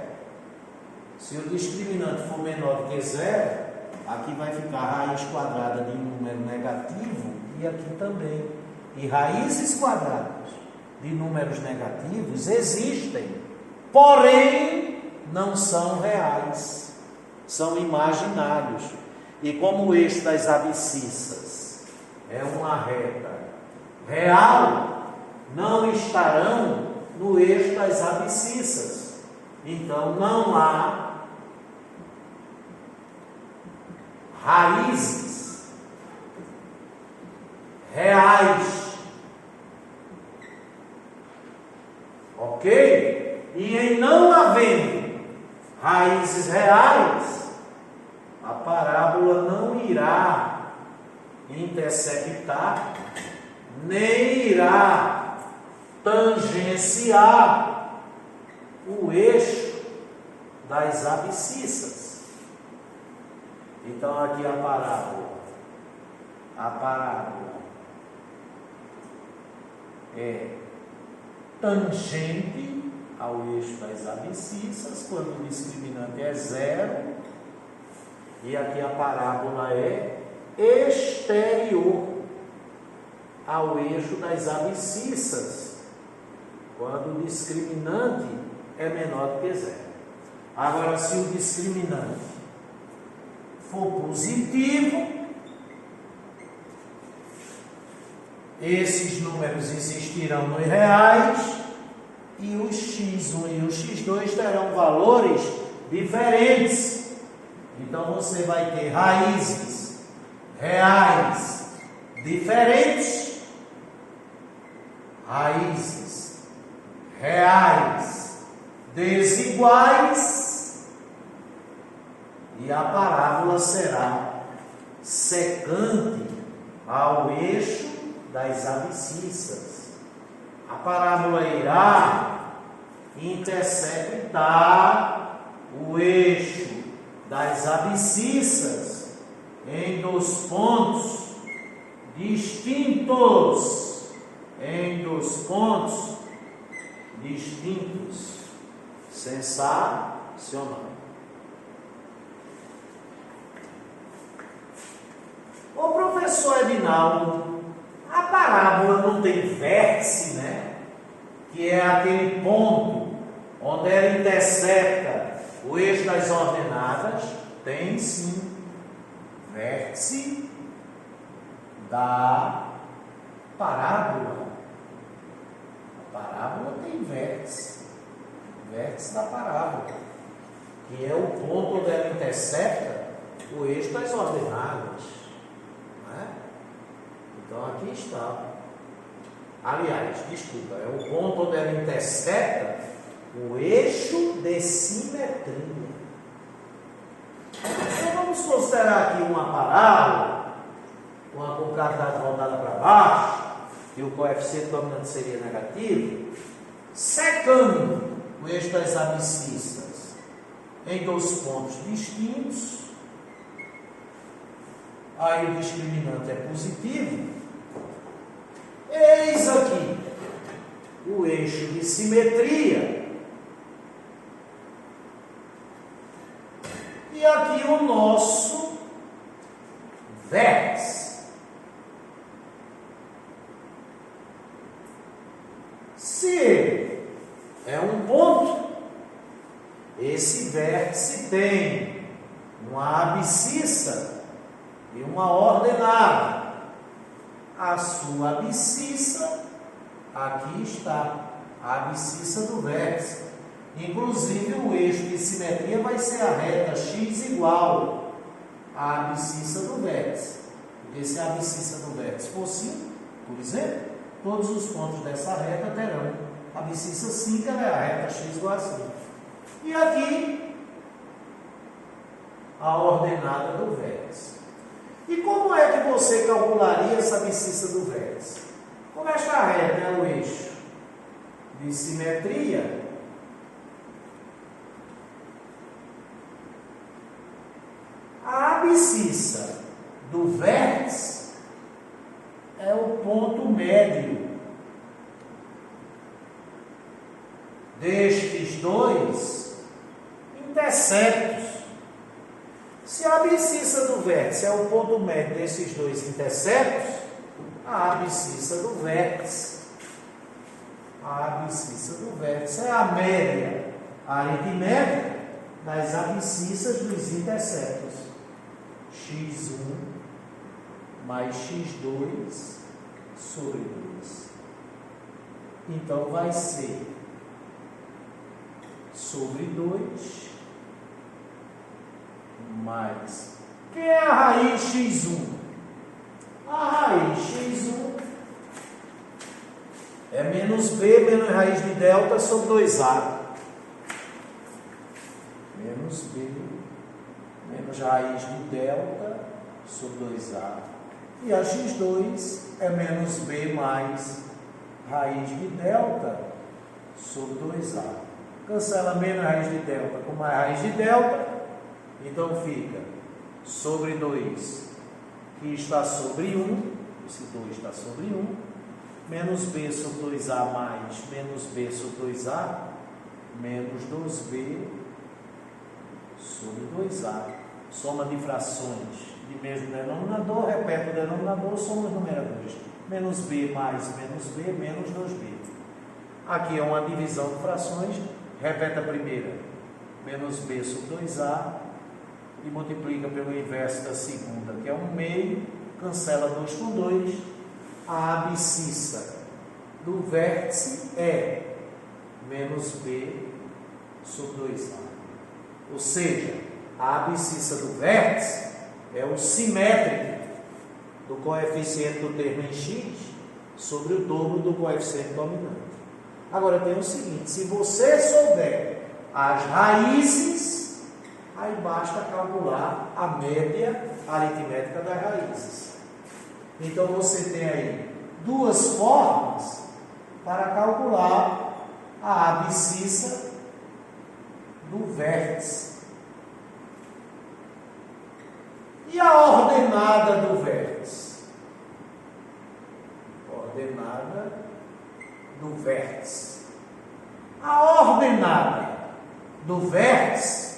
Se o discriminante for menor do que zero, aqui vai ficar raiz quadrada de número negativo e aqui também. E raízes quadradas de números negativos existem, porém não são reais, são imaginários. E como o eixo das abscissas é uma reta real, não estarão no eixo das abscissas. Então não há raízes reais. Ok? E em não havendo raízes reais, a parábola não irá interceptar, nem irá tangenciar o eixo das abscissas. Então aqui a parábola é tangente ao eixo das abscissas quando o discriminante é zero, e aqui a parábola é exterior ao eixo das abscissas quando o discriminante é menor do que zero. Agora, se o discriminante for positivo, esses números existirão nos reais e o x1 e o x2 terão valores diferentes. Então você vai ter raízes reais diferentes, raízes reais desiguais, e e a parábola será secante ao eixo das abscissas. A parábola irá interceptar o eixo das abscissas em 2 pontos distintos, sensacional. Ô professor Edinaldo, a parábola não tem vértice, né? Que é aquele ponto onde ela intercepta o eixo das ordenadas. Tem sim, vértice da parábola. A parábola tem vértice da parábola, que é o ponto onde ela intercepta o eixo das ordenadas, né? Então aqui está. Aliás, desculpa, é o ponto onde ela intercepta o eixo de simetria. Então vamos considerar aqui uma parábola com a concavidade voltada para baixo, e o coeficiente dominante seria negativo, secando o eixo das abscissas em 2 pontos distintos. Aí o discriminante é positivo. Eis aqui o eixo de simetria. E aqui o nosso vértice. Se é um ponto, esse vértice tem uma abscissa e uma ordenada. A sua abscissa, aqui está, a abscissa do vértice. Inclusive o eixo de simetria vai ser a reta x igual à abscissa do vértice. Porque se a abscissa do vértice for 5, por exemplo, todos os pontos dessa reta terão a abscissa 5, ela é a reta x igual a 5. E aqui, a ordenada do vértice. E como é que você calcularia essa abscissa do vértice? Como esta reta é o eixo de simetria, a abscissa do vértice é o ponto médio destes 2 interceptos. Se a abscissa do vértice é o ponto médio desses 2 interceptos, a abscissa do vértice é a média aritmética das abscissas dos interceptos. x1 mais x2 sobre 2. Então vai ser sobre 2 mais. Quem é a raiz x1? A raiz x1 é menos b menos raiz de delta sobre 2a. Menos b menos raiz de delta sobre 2a. E a x2 é menos b mais raiz de delta sobre 2a. Cancela menos raiz de delta com mais raiz de delta. Então fica sobre 2, que está sobre 1, esse 2 está sobre 1, menos b sobre 2a mais menos b sobre 2a, menos 2b sobre 2a. Soma de frações de mesmo denominador, repete o denominador, soma os numeradores. Menos b mais menos b, menos 2b. Aqui é uma divisão de frações, repete a primeira, menos b sobre 2a, e multiplica pelo inverso da segunda, que é 1/2, cancela 2 com 2, a abscissa do vértice é menos b sobre 2a. Ou seja, a abscissa do vértice é o simétrico do coeficiente do termo em x sobre o dobro do coeficiente dominante. Agora tem o seguinte, se você souber as raízes aí basta calcular a média aritmética das raízes. Então você tem aí duas formas para calcular a abscissa do vértice. E a ordenada do vértice? Ordenada do vértice. A ordenada do vértice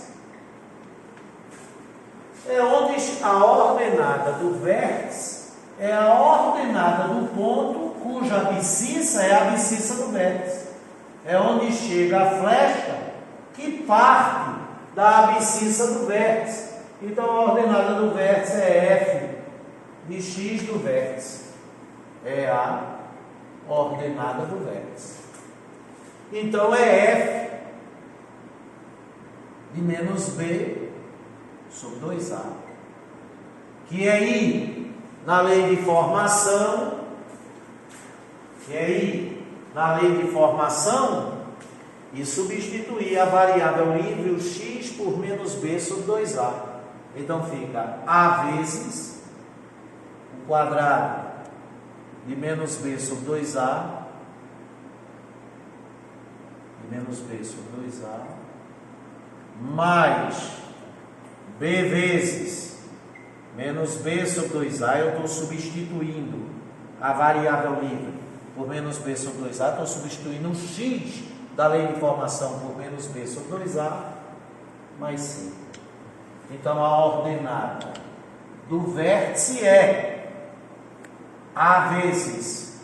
é onde a ordenada do vértice é a ordenada do ponto cuja abscissa é a abscissa do vértice. É onde chega a flecha que parte da abscissa do vértice. Então a ordenada do vértice é f de x do vértice. É a ordenada do vértice. Então é f de menos b sobre 2a. Que aí, na lei de formação, e substituir a variável livre, o x, por menos b sobre 2a. Então fica a vezes o quadrado de menos b sobre 2a, de menos b sobre 2a, mais b vezes menos b sobre 2a. Eu estou substituindo a variável livre por menos b sobre 2a, estou substituindo o x da lei de formação por menos b sobre 2a, mais c. Então, a ordenada do vértice é a vezes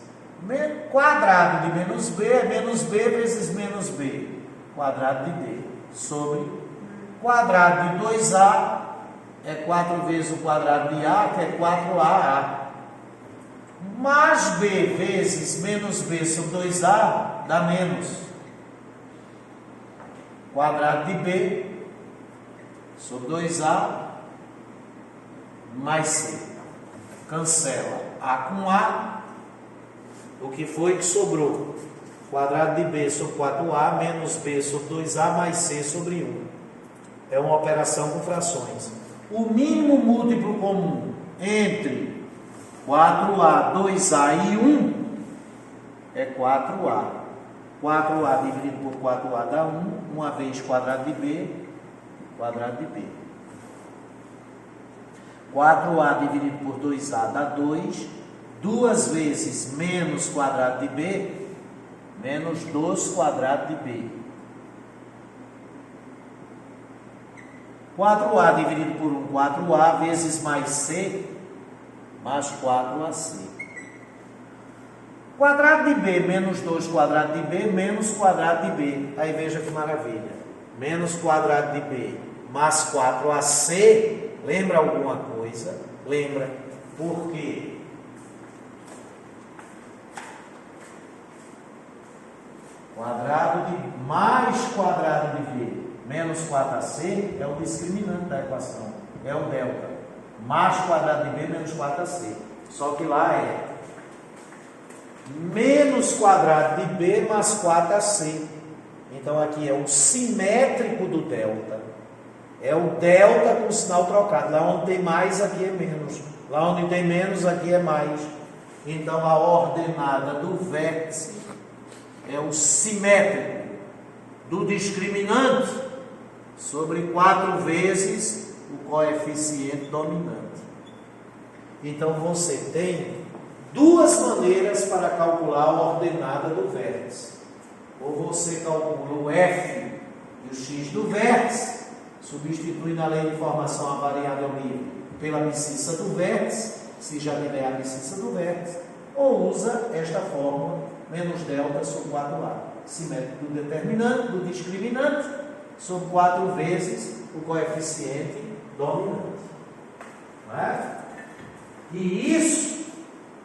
quadrado de menos b, é menos b vezes menos b, quadrado de d, sobre quadrado de 2a, é 4 vezes o quadrado de a, que é 4a, mais b vezes menos b sobre 2a, dá menos quadrado de b sobre 2a mais c. Cancela a com a. O que foi que sobrou? Quadrado de b sobre 4a menos b sobre 2a mais c sobre 1. É uma operação com frações. O mínimo múltiplo comum entre 4a, 2a e 1 é 4a. 4a dividido por 4a dá 1. 1 vez quadrado de b, quadrado de b. 4a dividido por 2a dá 2. 2 vezes menos quadrado de b, menos 2 quadrado de b. 4a dividido por 1, 4a, vezes mais c, mais 4ac. Quadrado de b menos 2 quadrado de b, menos quadrado de b. Aí veja que maravilha. Menos quadrado de b, mais 4ac. Lembra alguma coisa? Lembra. Por quê? Quadrado de mais quadrado de b menos 4ac é o discriminante da equação. É o delta. Mais quadrado de b menos 4ac. Só que lá é menos quadrado de b mais 4ac. Então aqui é o simétrico do delta. É o delta com o sinal trocado. Lá onde tem mais, aqui é menos. Lá onde tem menos, aqui é mais. Então a ordenada do vértice é o simétrico do discriminante sobre 4 vezes o coeficiente dominante. Então você tem duas maneiras para calcular a ordenada do vértice. Ou você calcula o f e o x do vértice, substituindo a lei de formação a variável livre pela abscissa do vértice, se já tiver a abscissa do vértice, ou usa esta fórmula, menos delta sobre 4a, simétrico do determinante, do discriminante, sobre 4 vezes o coeficiente dominante. Não é? E isso,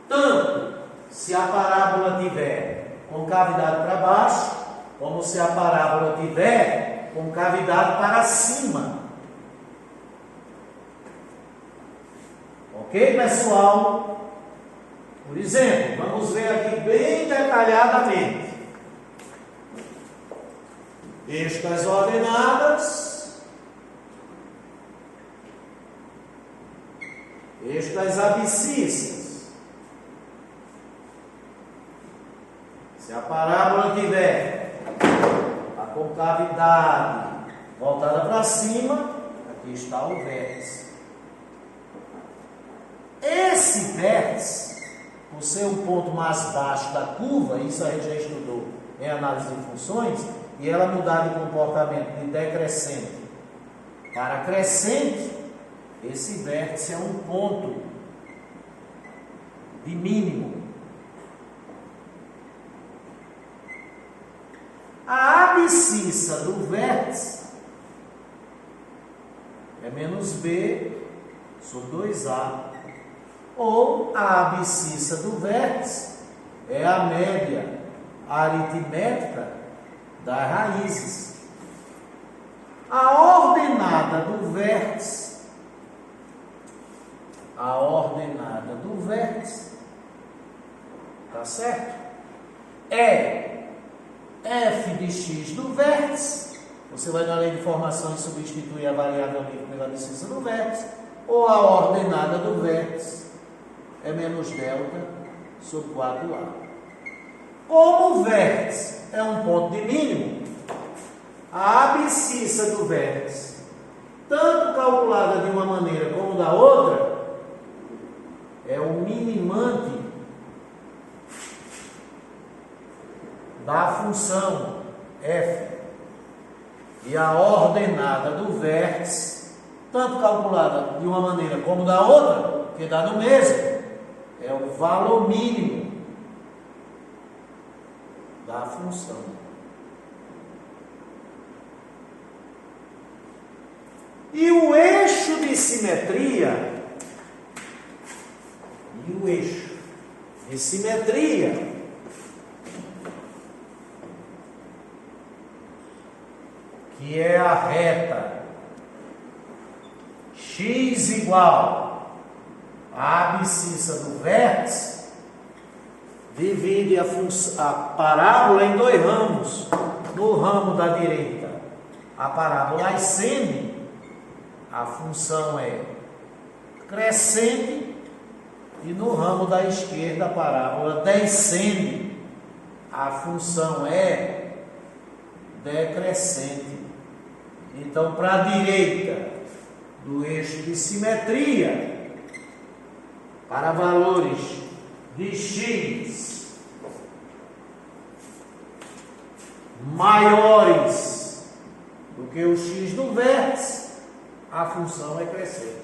tanto se a parábola tiver com cavidade para baixo, como se a parábola tiver com cavidade para cima. Ok, pessoal? Por exemplo, vamos ver aqui bem detalhadamente. Estas ordenadas eixo das abscissas. Se a parábola tiver a concavidade voltada para cima, aqui está o vértice. Esse vértice, por ser um ponto mais baixo da curva, isso a gente já estudou em análise de funções, e ela mudar de comportamento de decrescente para crescente, esse vértice é um ponto de mínimo. A abscissa do vértice é menos b sobre 2a, ou a abscissa do vértice é a média aritmética das raízes. A ordenada do vértice, tá certo? É f de x do vértice. Você vai na lei de formação e substituir a variável livre pela abscissa do vértice, ou a ordenada do vértice é menos delta sobre 4a. Como o vértice é um ponto de mínimo, a abscissa do vértice, tanto calculada de uma maneira como da outra, é o minimante da função f. E a ordenada do vértice, tanto calculada de uma maneira como da outra, que dá no mesmo, é o valor mínimo da função. E o eixo de simetria, que é a reta x igual à abscissa do vértice, divide a parábola em dois ramos. No ramo da direita, a parábola ascende, a função é crescente, e no ramo da esquerda, a parábola descende, a função é decrescente. Então, para a direita do eixo de simetria, para valores de x maiores do que o x do vértice, a função é crescente.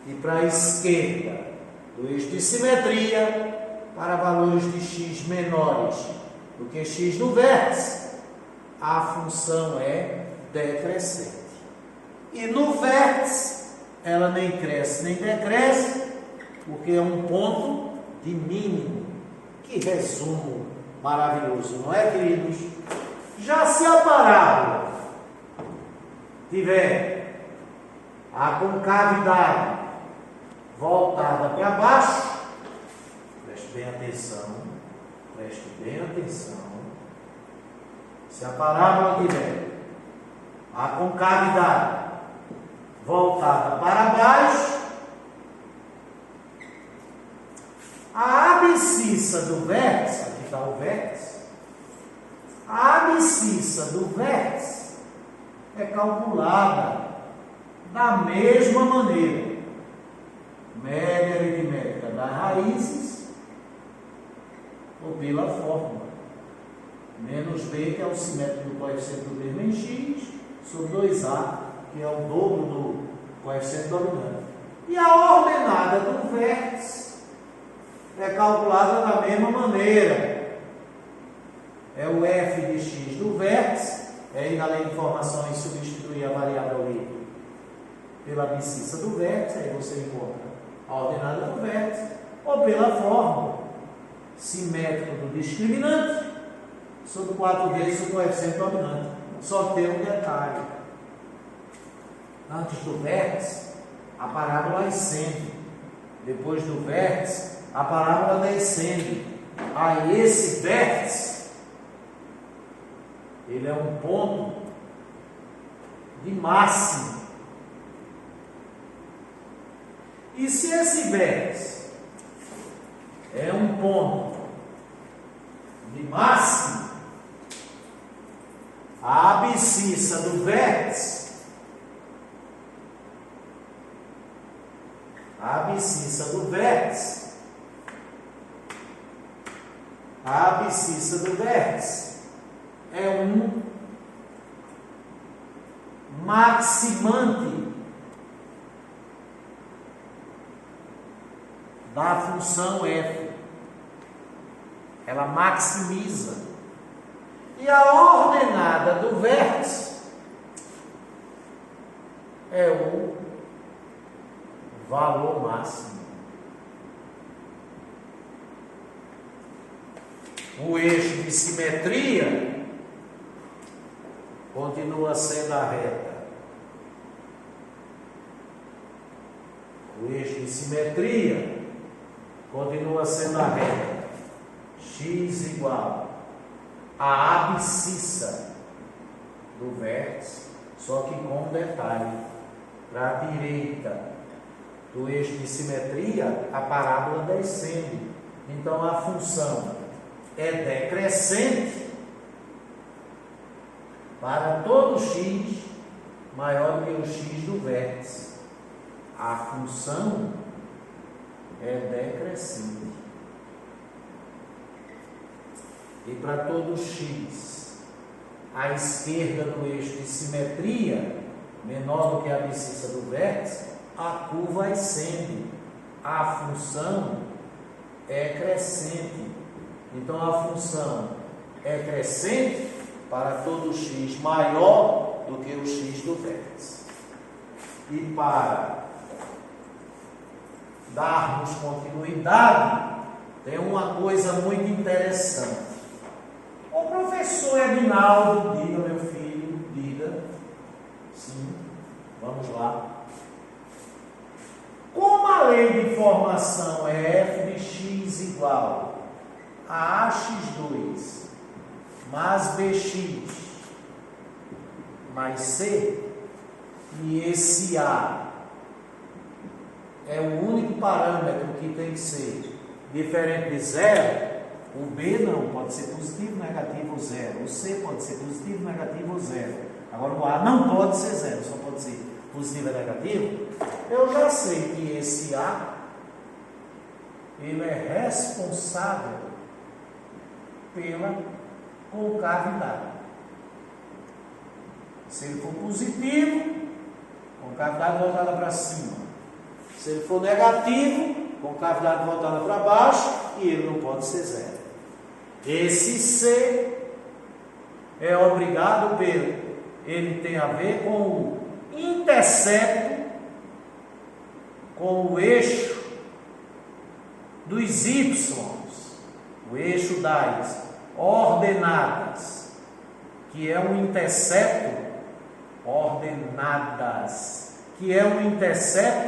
E para a esquerda do eixo de simetria, para valores de x menores do que x do vértice, a função é decrescente. E no vértice, ela nem cresce nem decresce, porque é um ponto de mínimo. Que resumo maravilhoso, não é, queridos? Já se a parábola tiver a concavidade voltada para baixo, preste bem atenção. Se a parábola tiver a concavidade voltada para baixo, a abscissa do vértice, aqui está o vértice, a abscissa do vértice é calculada da mesma maneira. Média aritmética das raízes, ou pela fórmula. Menos b, que é o simétrico do coeficiente do termo em x, sobre 2a, que é o dobro do coeficiente dominante. E a ordenada do vértice é calculada da mesma maneira. É o f de x do vértice, é ir na lei de formação e substituir a variável livre pela abscissa do vértice, aí você encontra a ordenada do vértice, ou pela fórmula simétrico do discriminante sobre 4 vezes o coeficiente dominante. Só tem um detalhe: antes do vértice, a parábola ascende, depois do vértice, a parábola descende. Aí esse vértice, ele é um ponto de máximo. E se esse vértice é um ponto de máximo, a abscissa do vértice, é um maximante da função f. Ela maximiza. E a ordenada do vértice é o valor máximo. O eixo de simetria continua sendo a reta. O eixo de simetria continua sendo a reta. X igual a abscissa do vértice, só que com um detalhe. Para a direita do eixo de simetria, a parábola descende. Então a função é decrescente para todo x maior que o x do vértice. A função é decrescente. E para todo x à esquerda do eixo de simetria, menor do que a abscissa do vértice, a curva ascende. A função é crescente. Então a função é crescente para todo x maior do que o x do vértice. E para darmos continuidade, tem uma coisa muito interessante. O professor Edinaldo, diga, meu filho, diga. Sim, vamos lá. Como a lei de formação é f de x igual a ax2 mais bx mais c, e esse a é o único parâmetro que tem que ser diferente de zero, o b não, pode ser positivo, negativo ou zero, o c pode ser positivo, negativo ou zero. Agora o a não pode ser zero, só pode ser positivo e negativo. Eu já sei que esse a, ele é responsável pela concavidade. Se ele for positivo, concavidade voltada para cima. Se ele for negativo, concavidade voltada para baixo, e ele não pode ser zero. Esse C é obrigado ele tem a ver com o intercepto, com o eixo dos Y, o eixo das ordenadas, que é um intercepto,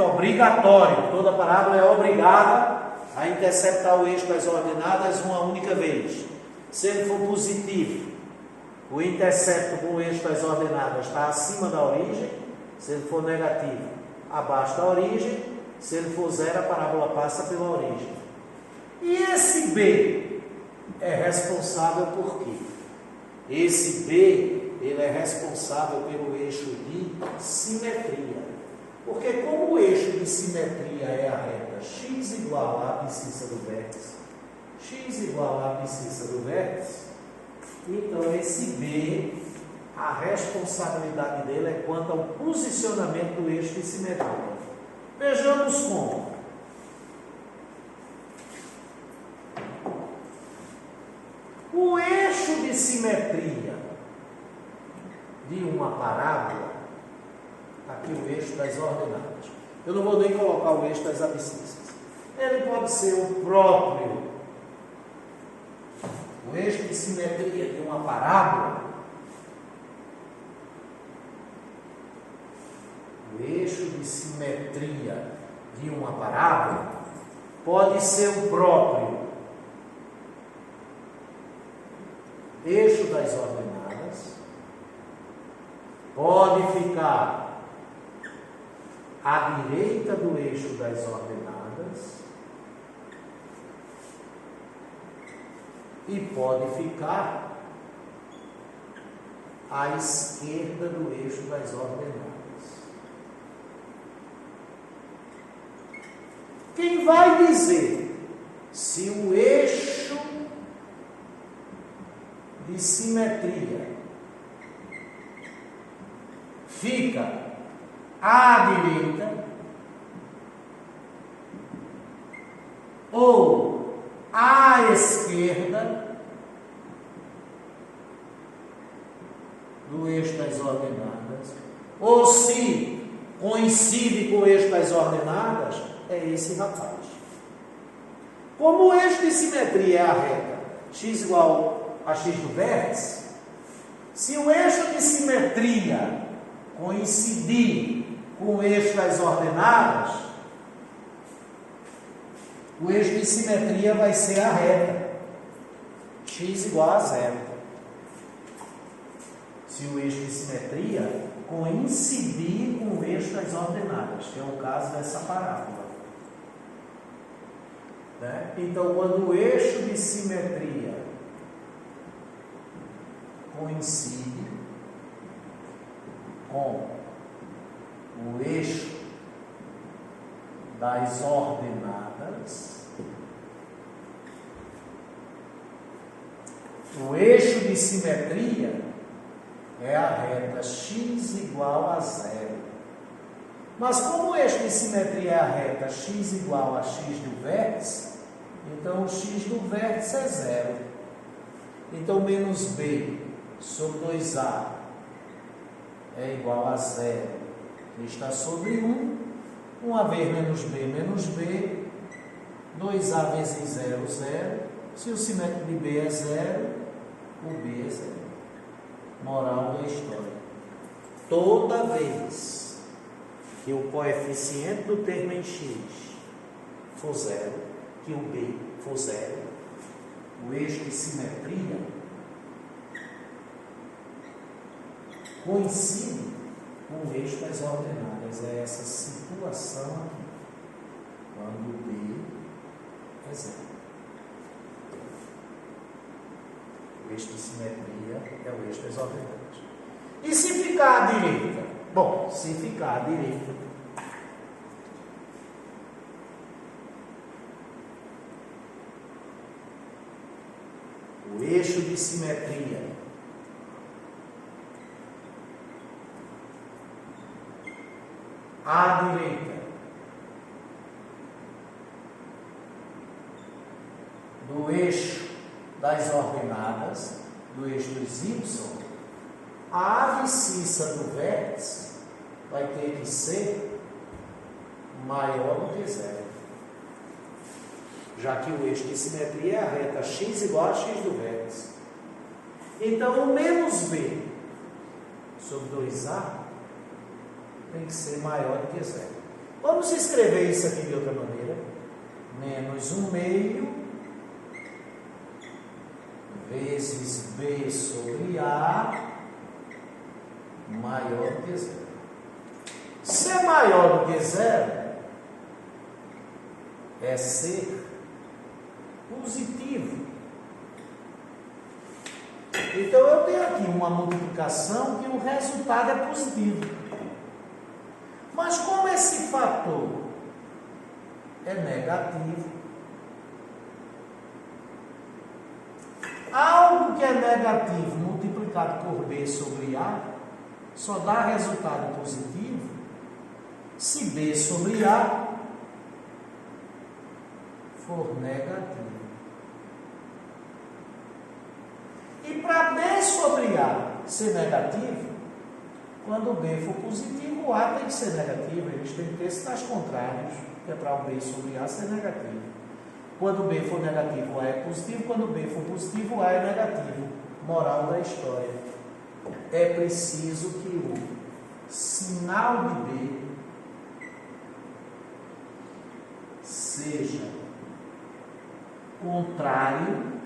obrigatório. Toda parábola é obrigada a interceptar o eixo das ordenadas uma única vez. Se ele for positivo, o intercepto com o eixo das ordenadas está acima da origem. Se ele for negativo, abaixo da origem. Se ele for zero, a parábola passa pela origem. E esse B é responsável por quê? Esse B, ele é responsável pelo eixo de simetria. Porque como o eixo de simetria é a reta x igual à abscissa do vértice, então esse B, a responsabilidade dele é quanto ao posicionamento do eixo de simetria. Vejamos como. O eixo de simetria de uma parábola, aqui o eixo das ordenadas, eu não vou nem colocar o eixo das abscissas, ele pode ser o próprio, o eixo de simetria de uma parábola, pode ser o próprio eixo das ordenadas, pode ficar à direita do eixo das ordenadas e pode ficar à esquerda do eixo das ordenadas. Quem vai dizer se o eixo de simetria fica à direita ou à esquerda do eixo das ordenadas, ou se coincide com o eixo das ordenadas, é esse rapaz. Como o eixo de simetria é a reta x igual a x do vértice, se o eixo de simetria coincidir com o eixo das ordenadas, o eixo de simetria vai ser a reta x igual a zero. Se o eixo de simetria coincidir com o eixo das ordenadas, que é o caso dessa parábola. Né? Então, quando o eixo de simetria coincide com o eixo das ordenadas, o eixo de simetria é a reta x igual a zero. Mas como o eixo de simetria é a reta x igual a x do vértice, então o x do vértice é zero. Então menos b sobre 2a é igual a zero. Está sobre 1. 1 vezes menos b. 2a vezes 0, 0. Se o simétrico de b é 0, o b é 0. Moral da história: toda vez que o coeficiente do termo em x for 0, que o b for 0, o eixo de simetria coincide com o eixo das ordenadas. É essa situação aqui, quando o b é 0. O eixo de simetria é o eixo das ordenadas. E se ficar à direita? Bom, se ficar à direita, o eixo de simetria à direita do eixo das ordenadas, do eixo dos y, a abscissa do vértice vai ter que ser maior do que zero, já que o eixo de simetria é a reta x igual a x do vértice. Então, o menos b sobre 2a tem que ser maior do que zero. Vamos escrever isso aqui de outra maneira. Menos 1 meio vezes b sobre a maior do que zero. Se é maior do que zero, é ser positivo. Então eu tenho aqui uma multiplicação que o resultado é positivo. Mas como esse fator é negativo, algo que é negativo multiplicado por b sobre a só dá resultado positivo se b sobre a for negativo. E para b sobre a ser negativo, quando b for positivo, o a tem que ser negativo. Eles têm que ter sinais contrários, que é para o b sobre a ser negativo. Quando b for negativo, o a é positivo. Quando b for positivo, o a é negativo. Moral da história: é preciso que o sinal de b seja contrário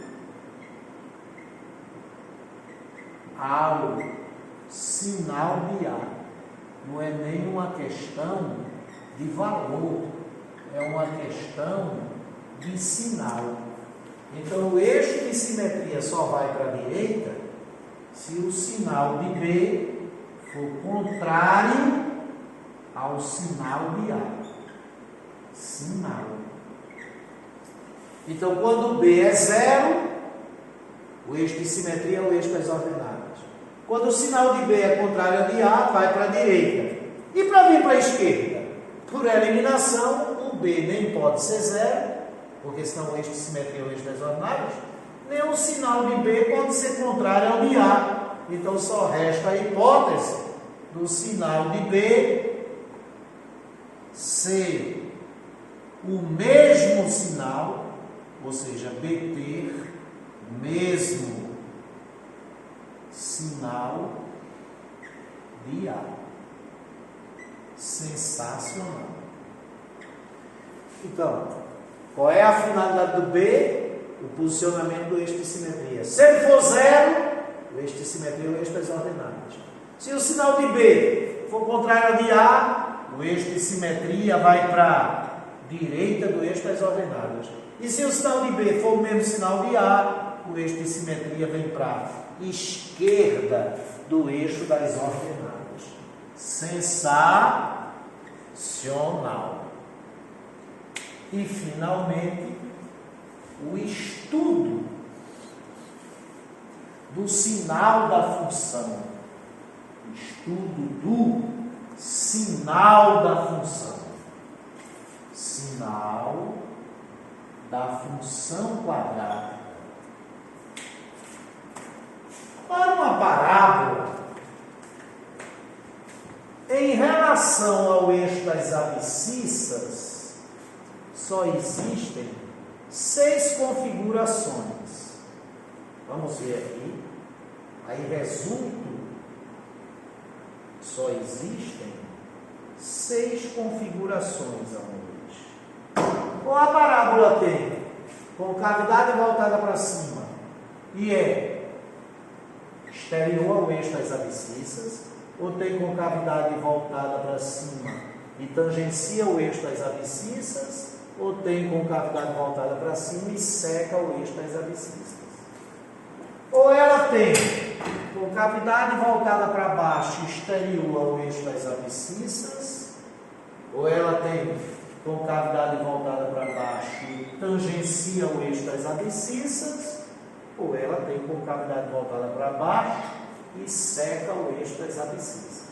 ao sinal de a. Não é nenhuma questão de valor, é uma questão de sinal. Então, o eixo de simetria só vai para a direita se o sinal de B for contrário ao sinal de A. Sinal. Então, quando B é zero, o eixo de simetria é o eixo das ordenadas. Quando o sinal de B é contrário ao de A, vai para a direita. E para vir para a esquerda? Por eliminação, o B nem pode ser zero, porque senão o eixo de simetria é o eixo das ordenadas, nem o sinal de B pode ser contrário ao de A. Então, só resta a hipótese do sinal de B ser o mesmo sinal, ou seja, B ter o mesmo sinal de A. Sensacional. Então, qual é a finalidade do B? O posicionamento do eixo de simetria. Se ele for zero, o eixo de simetria é o eixo das ordenadas. Se o sinal de B for contrário ao de A, o eixo de simetria vai para a direita do eixo das ordenadas. E se o sinal de B for o mesmo sinal de A, o eixo de simetria vem para a esquerda do eixo das ordenadas. Sensacional. E, finalmente, o estudo do sinal da função. Estudo do sinal da função. Sinal da função quadrada. Para uma parábola, em relação ao eixo das abscissas, só existem 6 configurações. Vamos ver aqui. Aí resulta, só existem 6 configurações ao eixo. Ou a parábola tem concavidade voltada para cima e é exterior ao eixo das abscissas, ou tem concavidade voltada para cima e tangencia o eixo das abscissas, ou tem concavidade voltada para cima e seca o eixo das abscissas. Ou ela tem concavidade voltada para baixo, exterior ao eixo das abscissas, ou ela tem concavidade voltada para baixo e tangencia o eixo das abscissas, ou ela tem concavidade voltada para baixo e seca o eixo das abscissas.